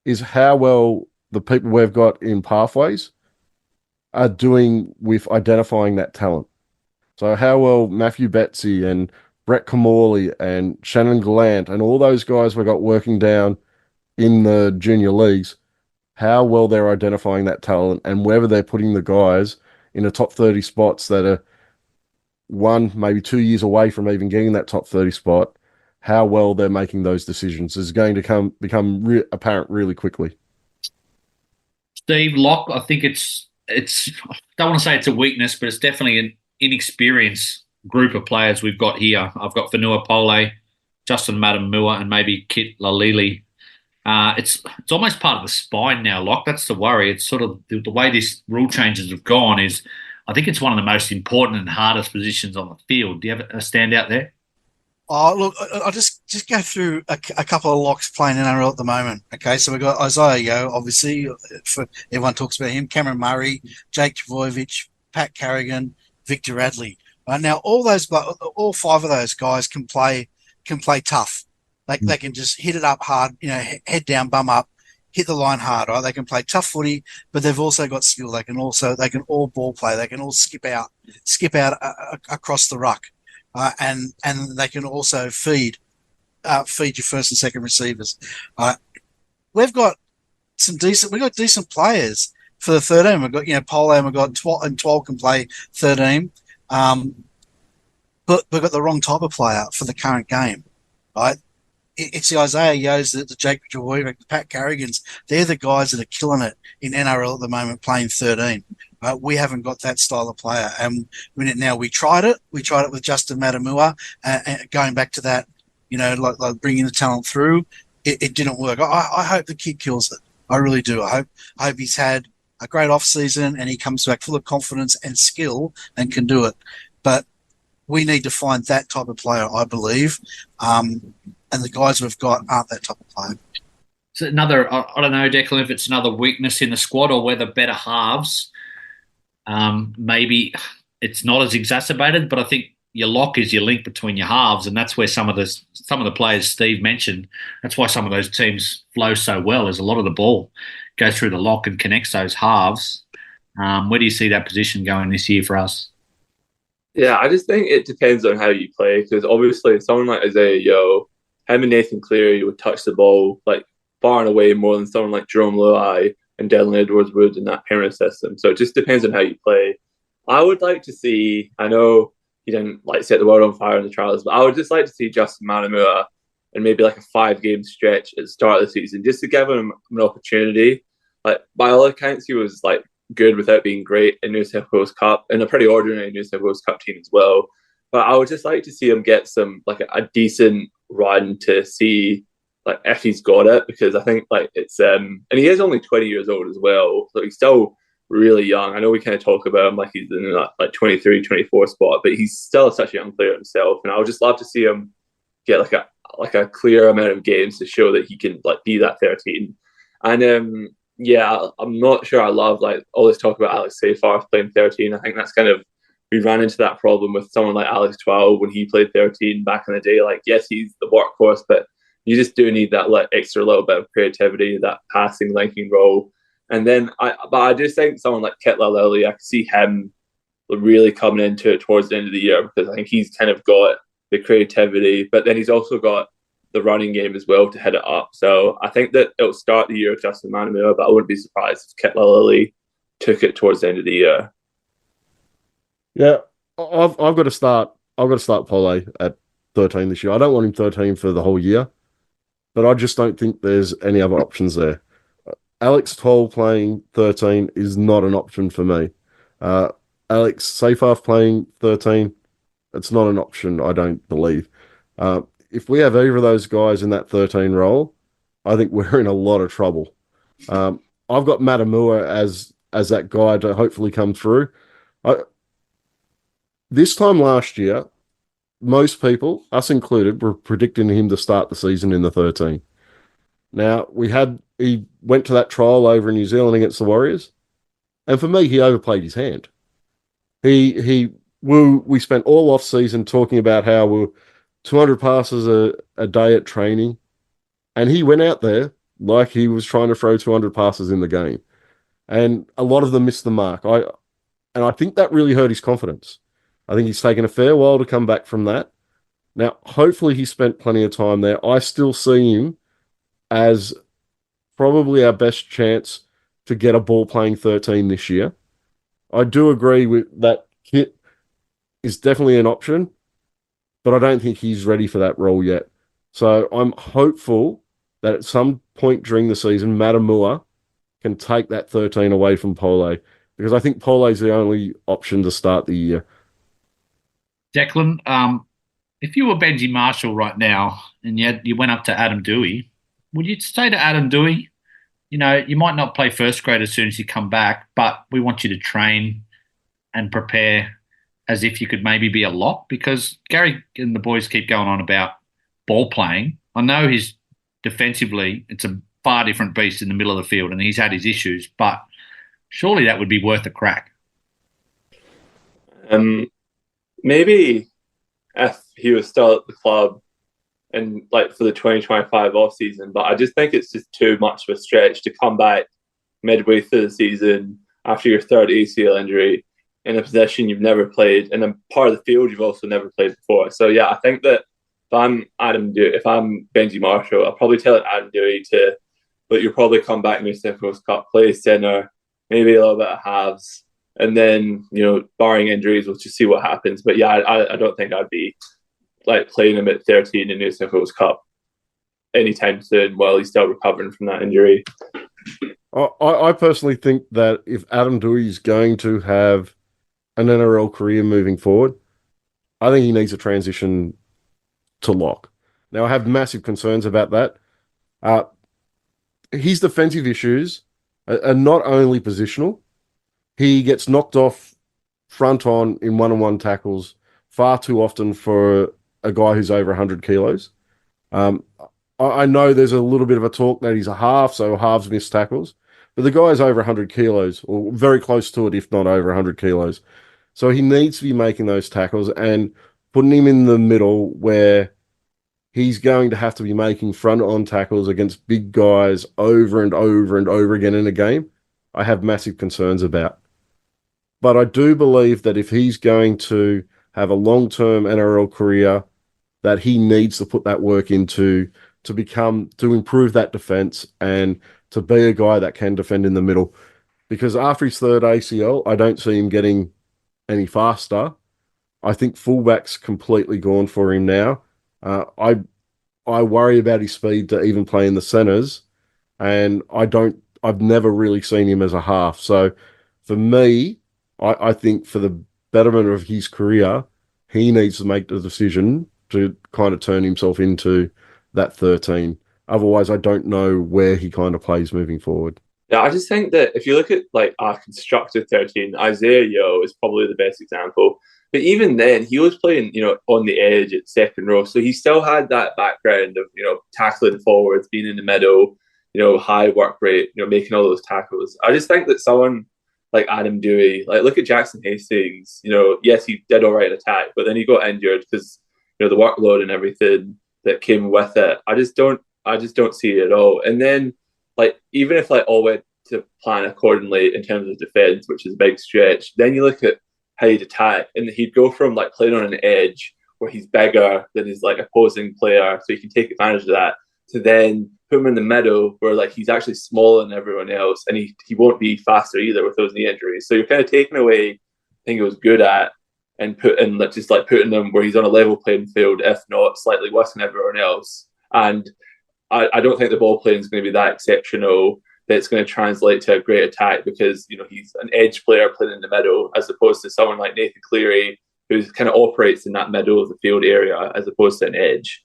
is how well the people we've got in Pathways are doing with identifying that talent. So how well Matthew Betsy and Brett Camorley and Shannon Gallant and all those guys we got working down in the junior leagues, how well they're identifying that talent, and whether they're putting the guys in the top 30 spots that are 1, maybe 2 years away from even getting that top 30 spot, how well they're making those decisions is going to become apparent really quickly. Steve, Locke, I think it's I don't want to say it's a weakness, but it's definitely an inexperienced group of players we've got here. I've got Vanua Pole, Justin Matamua, and maybe Kit Lalili. It's almost part of the spine now, Locke. That's the worry. It's sort of the way these rule changes have gone is I think it's one of the most important and hardest positions on the field. Do you have a standout there? Oh, look, I'll just go through a couple of locks playing NRL at the moment. Okay, so we've got Isaiah Yeo, obviously, everyone talks about him, Cameron Murray, Jake Trbojevic, Pat Carrigan, Victor Radley. Now, all 5 of those guys can play tough. They can just hit it up hard, head down, bum up, hit the line hard, right? They can play tough footy, but they've also got skill. They can all ball play. They can all skip out across the ruck. And they can also feed your first and second receivers. We've got decent players, for the 13. We've got, Polo, and we've got 12, and 12 can play 13. But we've got the wrong type of player for the current game, right? It's the Isaiah Yo's, the Jake Trbojevic, the Pat Carrigans. They're the guys that are killing it in NRL at the moment, playing 13. We haven't got that style of player, and we tried it. We tried it with Justin Matamua, and going back to that, like bringing the talent through. It didn't work. I hope the kid kills it. I really do. I hope he's had a great off season and he comes back full of confidence and skill and can do it. But we need to find that type of player, I believe. And the guys we've got aren't that type of player. So another, I don't know, Declan, if it's another weakness in the squad or whether better halves, maybe it's not as exacerbated, but I think your lock is your link between your halves, and that's where some of the players Steve mentioned, that's why some of those teams flow so well, is a lot of the ball goes through the lock and connects those halves. Where do you see that position going this year for us? Yeah, I just think it depends on how you play, because obviously someone like Isaiah Yeo, him and Nathan Cleary would touch the ball like far and away more than someone like Jerome Luai and Dylan Edwards would in that Penrith system. So it just depends on how you play. I would like to see, I know he didn't set the world on fire in the trials, but I would just like to see Justin Matamua in maybe like a 5-game stretch at the start of the season, just to give him an opportunity. Like, by all accounts, he was like good without being great in New South Wales Cup, and a pretty ordinary New South Wales Cup team as well. But I would just like to see him get some like a decent run to see like if he's got it, because I think like it's and he is only 20 years old as well, so he's still really young. I know we kind of talk about him like he's in that like 23, 24 spot, but he's still such a young player himself, and I would just love to see him get like a clear amount of games to show that he can like be that 13. And yeah, I'm not sure I love like all this talk about Alex Seyfarth playing 13. I think that's kind of, we ran into that problem with someone like Alex 12 when he played 13 back in the day. Like, yes, he's the workhorse, but you just do need that extra little bit of creativity, that passing, linking role. And then, I just think someone like Kit Lalele, I can see him really coming into it towards the end of the year, because I think he's kind of got the creativity, but then he's also got the running game as well to head it up. So I think that it'll start the year with Justin Matamua, but I wouldn't be surprised if Kit Lalele took it towards the end of the year. Yeah, I've got to start. I've got to start Pole at 13 this year. I don't want him 13 for the whole year, but I just don't think there's any other options there. Alex 12 playing 13 is not an option for me. Alex Seyfarth playing 13, it's not an option, I don't believe. If we have either of those guys in that 13 role, I think we're in a lot of trouble. I've got Matamua as that guy to hopefully come through. This time last year, most people, us included, were predicting him to start the season in the 13. Now, he went to that trial over in New Zealand against the Warriors, and for me, he overplayed his hand. We spent all off season talking about how we're 200 passes a day at training, and he went out there like he was trying to throw 200 passes in the game, and a lot of them missed the mark. I think that really hurt his confidence. I think he's taken a fair while to come back from that. Now, hopefully he spent plenty of time there. I still see him as probably our best chance to get a ball playing 13 this year. I do agree with that. Kit is definitely an option, but I don't think he's ready for that role yet. So I'm hopeful that at some point during the season, Matamua can take that 13 away from Pole, because I think Pole is the only option to start the year. Declan, if you were Benji Marshall right now and you went up to Adam Doueihi, would you say to Adam Doueihi, you might not play first grade as soon as you come back, but we want you to train and prepare as if you could maybe be a lock? Because Gary and the boys keep going on about ball playing. I know he's defensively, it's a far different beast in the middle of the field, and he's had his issues, but surely that would be worth a crack. Maybe if he was still at the club and for the 2025 off season, but I just think it's just too much of a stretch to come back midway through the season after your third ACL injury in a position you've never played, in a part of the field you've also never played before. So yeah, I think that if I'm Benji Marshall, I'll probably tell Adam Doueihi you'll probably come back New South Wales Cup, play centre, maybe a little bit of halves, and then barring injuries, we'll just see what happens. But yeah, I don't think I'd be like playing him at 13 in New South Wales Cup anytime soon while he's still recovering from that injury. I personally think that if Adam Doueihi is going to have an NRL career moving forward, I think he needs a transition to lock. Now, I have massive concerns about that. His defensive issues are not only positional. He gets knocked off front on in one-on-one tackles far too often for a guy who's over 100 kilos. I know there's a little bit of a talk that he's a half, so halves miss tackles. But the guy's over 100 kilos, or very close to it, if not over 100 kilos. So he needs to be making those tackles and putting him in the middle where he's going to have to be making front-on tackles against big guys over and over and over again in a game. I have massive concerns about. But I do believe that if he's going to have a long-term NRL career, that he needs to put that work into to improve that defense and to be a guy that can defend in the middle. Because after his third ACL, I don't see him getting any faster. I think fullback's completely gone for him now. I worry about his speed to even play in the centres, and I've never really seen him as a half. So for me, I think for the betterment of his career, he needs to make the decision to kind of turn himself into that 13. Otherwise, I don't know where he kind of plays moving forward. Yeah, I just think that if you look at like our constructed 13, Isaiah Yeo is probably the best example. But even then, he was playing, on the edge at second row. So he still had that background of, tackling forwards, being in the middle, high work rate, making all those tackles. I just think that someone like Adam Doueihi, like look at Jackson Hastings, yes, he did all right in attack, but then he got injured because, the workload and everything that came with it. I just don't see it at all. And then, like, even if like all went to plan accordingly in terms of defense, which is a big stretch, then you look at how he'd attack, and he'd go from like playing on an edge where he's bigger than his like opposing player, so he can take advantage of that, to then put him in the middle where like he's actually smaller than everyone else, and he won't be faster either with those knee injuries. So you're kind of taking away I think he was good at, and putting him where he's on a level playing field, if not slightly worse than everyone else. And I don't think the ball playing is going to be that exceptional that it's going to translate to a great attack, because he's an edge player playing in the middle, as opposed to someone like Nathan Cleary, who kind of operates in that middle of the field area as opposed to an edge.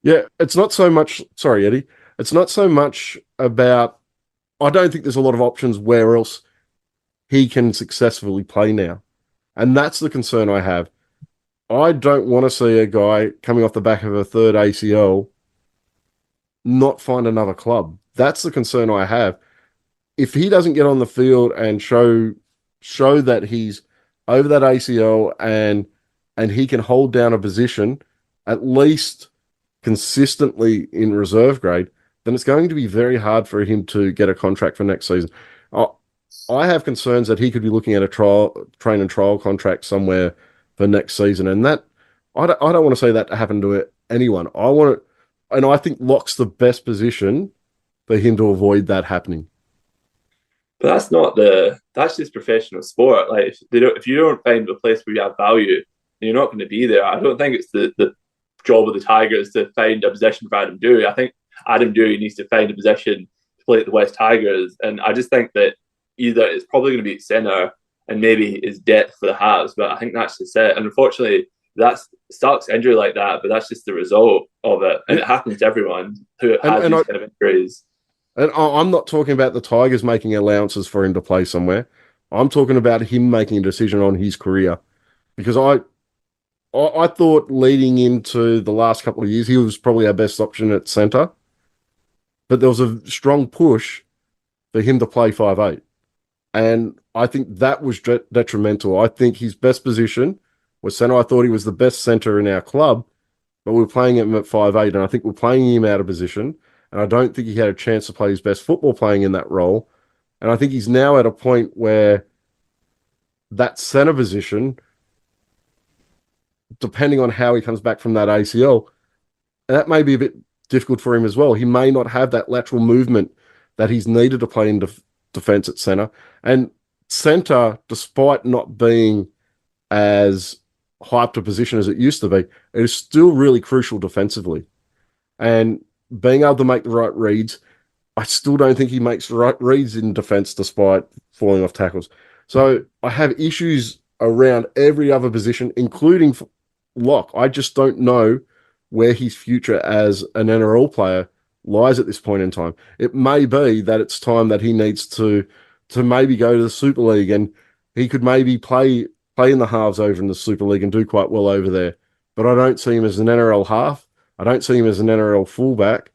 Yeah, it's not so much. Sorry, Eddie. It's not so much about. I don't think there's a lot of options where else he can successfully play now, and that's the concern I have. I don't want to see a guy coming off the back of a third ACL not find another club. That's the concern I have. If he doesn't get on the field and show that he's over that ACL and he can hold down a position at least consistently in reserve grade, then it's going to be very hard for him to get a contract for next season. I have concerns that he could be looking at a train and trial contract somewhere for next season, and that I don't want to say that to happen to anyone. And I think lock's the best position for him to avoid that happening. But that's just professional sport. Like if you don't find a place where you have value, you're not going to be there. I don't think it's the job of the Tigers to find a position for Adam Doueihi. I think Adam Doueihi needs to find a position to play at the West Tigers, and I just think that either it's probably going to be at centre and maybe his depth for the halves, but I think that's just it. And unfortunately, that sucks injury like that, but that's just the result of it, and it happens to everyone who has these kind of injuries. And I'm not talking about the Tigers making allowances for him to play somewhere. I'm talking about him making a decision on his career, because I thought leading into the last couple of years he was probably our best option at centre, but there was a strong push for him to play 5'8", and I think that was detrimental. I think his best position was centre. I thought he was the best centre in our club, but we were playing him at 5'8", and I think we're playing him out of position, and I don't think he had a chance to play his best football playing in that role. And I think he's now at a point where that centre position, depending on how he comes back from that ACL, that may be a bit difficult for him as well. He may not have that lateral movement that he's needed to play defense at center. And center, despite not being as hyped a position as it used to be, it is still really crucial defensively. And being able to make the right reads, I still don't think he makes the right reads in defense despite falling off tackles. So I have issues around every other position, including lock. I just don't know where his future as an NRL player lies at this point in time. It may be that it's time that he needs to maybe go to the Super League, and he could maybe play in the halves over in the Super League and do quite well over there. But I don't see him as an NRL half. I don't see him as an NRL fullback.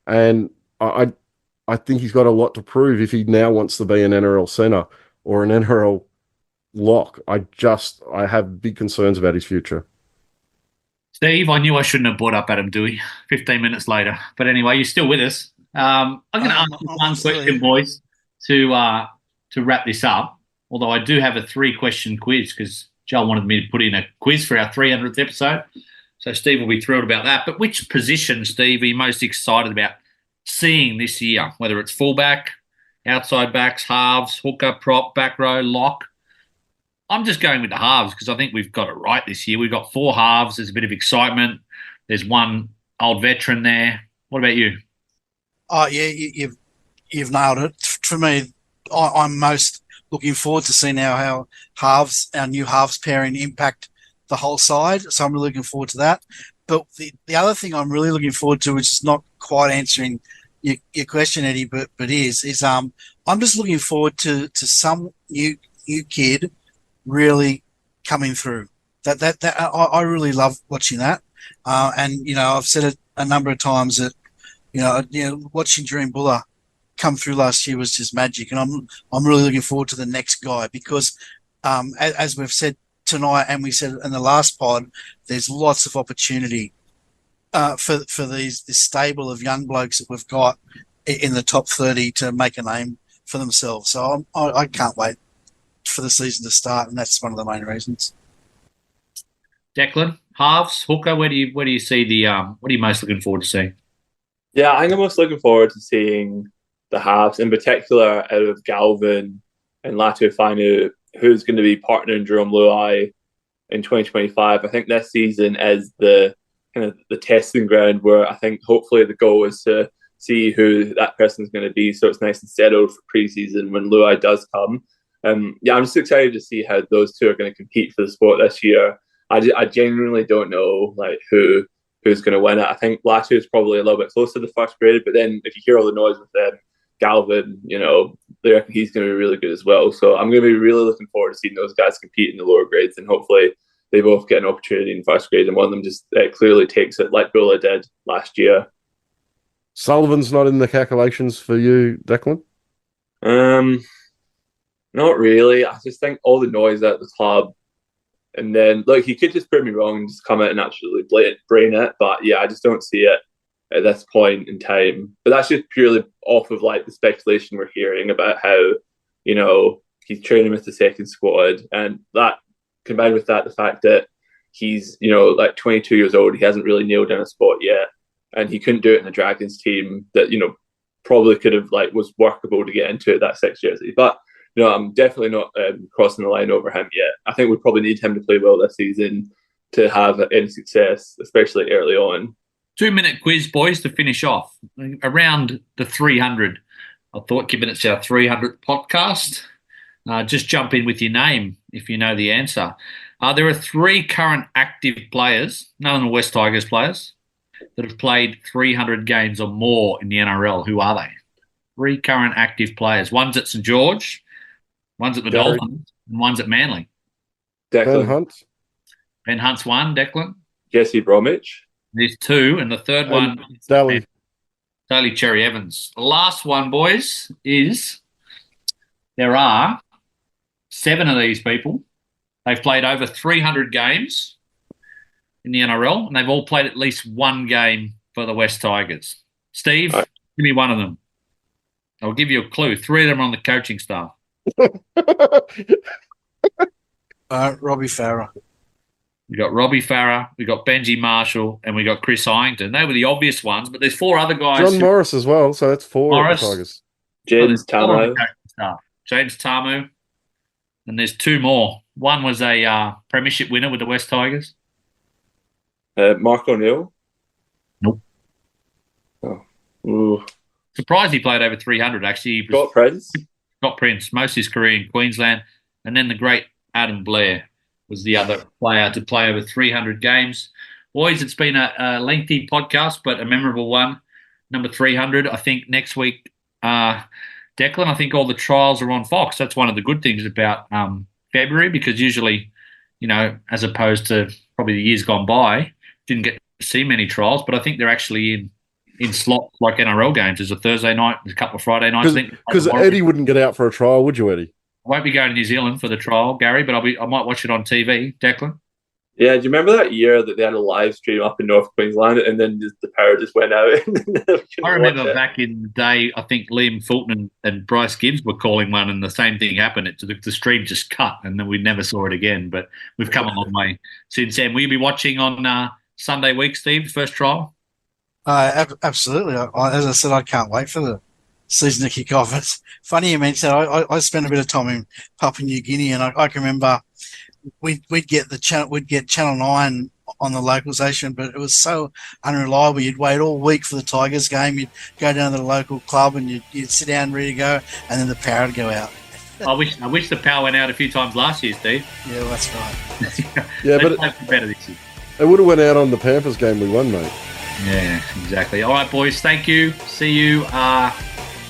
And I think he's got a lot to prove if he now wants to be an NRL centre or an NRL lock. I have big concerns about his future. Steve, I knew I shouldn't have brought up Adam Dewey 15 minutes later. But anyway, you're still with us. I'm going to ask you one question, boys, to wrap this up. Although I do have a 3-question quiz because Joel wanted me to put in a quiz for our 300th episode. So Steve will be thrilled about that. But which position, Steve, are you most excited about seeing this year? Whether it's fullback, outside backs, halves, hooker, prop, back row, lock. I'm just going with the halves because I think we've got it right this year. We've got 4 halves. There's a bit of excitement. There's one old veteran there. What about you? Oh, yeah, you've nailed it. For me, I'm most looking forward to seeing our new halves pairing impact the whole side. So I'm really looking forward to that. But the other thing I'm really looking forward to, which is not quite answering your question, Eddie, but is I'm just looking forward to some new kid really coming through. That I really love watching that. And I've said it a number of times that watching Dream Buller come through last year was just magic, and I'm really looking forward to the next guy because as we've said tonight and we said in the last pod, there's lots of opportunity for this stable of young blokes that we've got in the top 30 to make a name for themselves. So I can't wait for the season to start, and that's one of the main reasons. Declan, halves, hooker, where do you see what are you most looking forward to seeing? Yeah, I think I'm most looking forward to seeing the halves, in particular out of Galvin and Latuifanu, who's going to be partnering Jerome Luai in 2025. I think this season is the kind of the testing ground where I think hopefully the goal is to see who that person's going to be, so it's nice and settled for preseason when Luai does come. I'm just excited to see how those two are going to compete for the sport this year. I genuinely don't know who's going to win it. I think Latu is probably a little bit close to the first grade, but then if you hear all the noise with them, Galvin, they reckon he's going to be really good as well. So I'm going to be really looking forward to seeing those guys compete in the lower grades, and hopefully they both get an opportunity in first grade, and one of them just clearly takes it like Bula did last year. Sullivan's not in the calculations for you, Declan? Not really. I just think all the noise at the club, and then look, he could just prove me wrong and just come out and absolutely brain it. But yeah, I just don't see it at this point in time. But that's just purely off of like the speculation we're hearing about how, he's training with the second squad, and that combined with that, the fact that he's, like 22 years old, he hasn't really nailed down a spot yet, and he couldn't do it in the Dragons team that, probably could have was workable to get into that 6 jersey. But I'm definitely not crossing the line over him yet. I think we probably need him to play well this season to have any success, especially early on. 2-minute quiz, boys, to finish off. Around the 300, I thought, given it's our 300th podcast, just jump in with your name if you know the answer. There are 3 current active players, none of the West Tigers players, that have played 300 games or more in the NRL. Who are they? 3 current active players. One's at St George, one's at the Dolphins, and one's at Manly. Declan Ben Hunt. Ben Hunt's one, Declan. Jesse Bromwich. There's 2, and the third one is Daly Cherry Evans. The last one, boys, is there are 7 of these people. They've played over 300 games in the NRL, and they've all played at least one game for the West Tigers. Steve, give me one of them. I'll give you a clue. 3 of them are on the coaching staff. Robbie Farah. We got Robbie Farah, we got Benji Marshall, and we got Chris Iington. They were the obvious ones, but there's 4 other guys. John Morris as well, so that's 4 Morris, Tigers. James Tamo. stuff. James Tamu. And there's two more. One was a premiership winner with the West Tigers. Mark O'Neill? Nope. Oh. Ooh. Surprised he played over 300, actually. Scott Prince? Scott Prince, most of his career in Queensland. And then the great Adam Blair was the other player to play over 300 games. Boys, it's been a lengthy podcast, but a memorable one. Number 300. I think next week, Declan, I think all the trials are on Fox. That's one of the good things about February, because usually, as opposed to probably the years gone by, didn't get to see many trials, but I think they're actually in slots like NRL games. There's a Thursday night, there's a couple of Friday nights. Because Eddie wouldn't get out for a trial, would you, Eddie? I won't be going to New Zealand for the trial, Gary, but I might watch it on TV. Declan? Yeah, do you remember that year that they had a live stream up in North Queensland and then the power just went out? I remember back in the day, I think Liam Fulton and Bryce Gibbs were calling one, and the same thing happened. The stream just cut, and then we never saw it again. But we've come a long way since then. Will you be watching on Sunday week, Steve, first trial? Absolutely. As I said, I can't wait for the season to kick off. It's funny you mentioned that. I spent a bit of time in Papua New Guinea, and I can remember we'd get Channel 9 on the local station, but it was so unreliable. You'd wait all week for the Tigers game. You'd go down to the local club and you'd sit down ready to go, and then the power would go out. I wish the power went out a few times last year, Steve. Yeah, well, that's right. Yeah, but better this year. It would have went out on the Panthers game we won, mate. Yeah, exactly. All right, boys. Thank you. See you.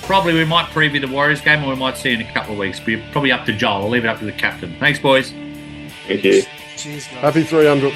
Probably we might preview the Warriors game, or we might see you in a couple of weeks. But probably up to Joel. I'll leave it up to the captain. Thanks, boys. Thank you. Cheers, guys. Happy 300.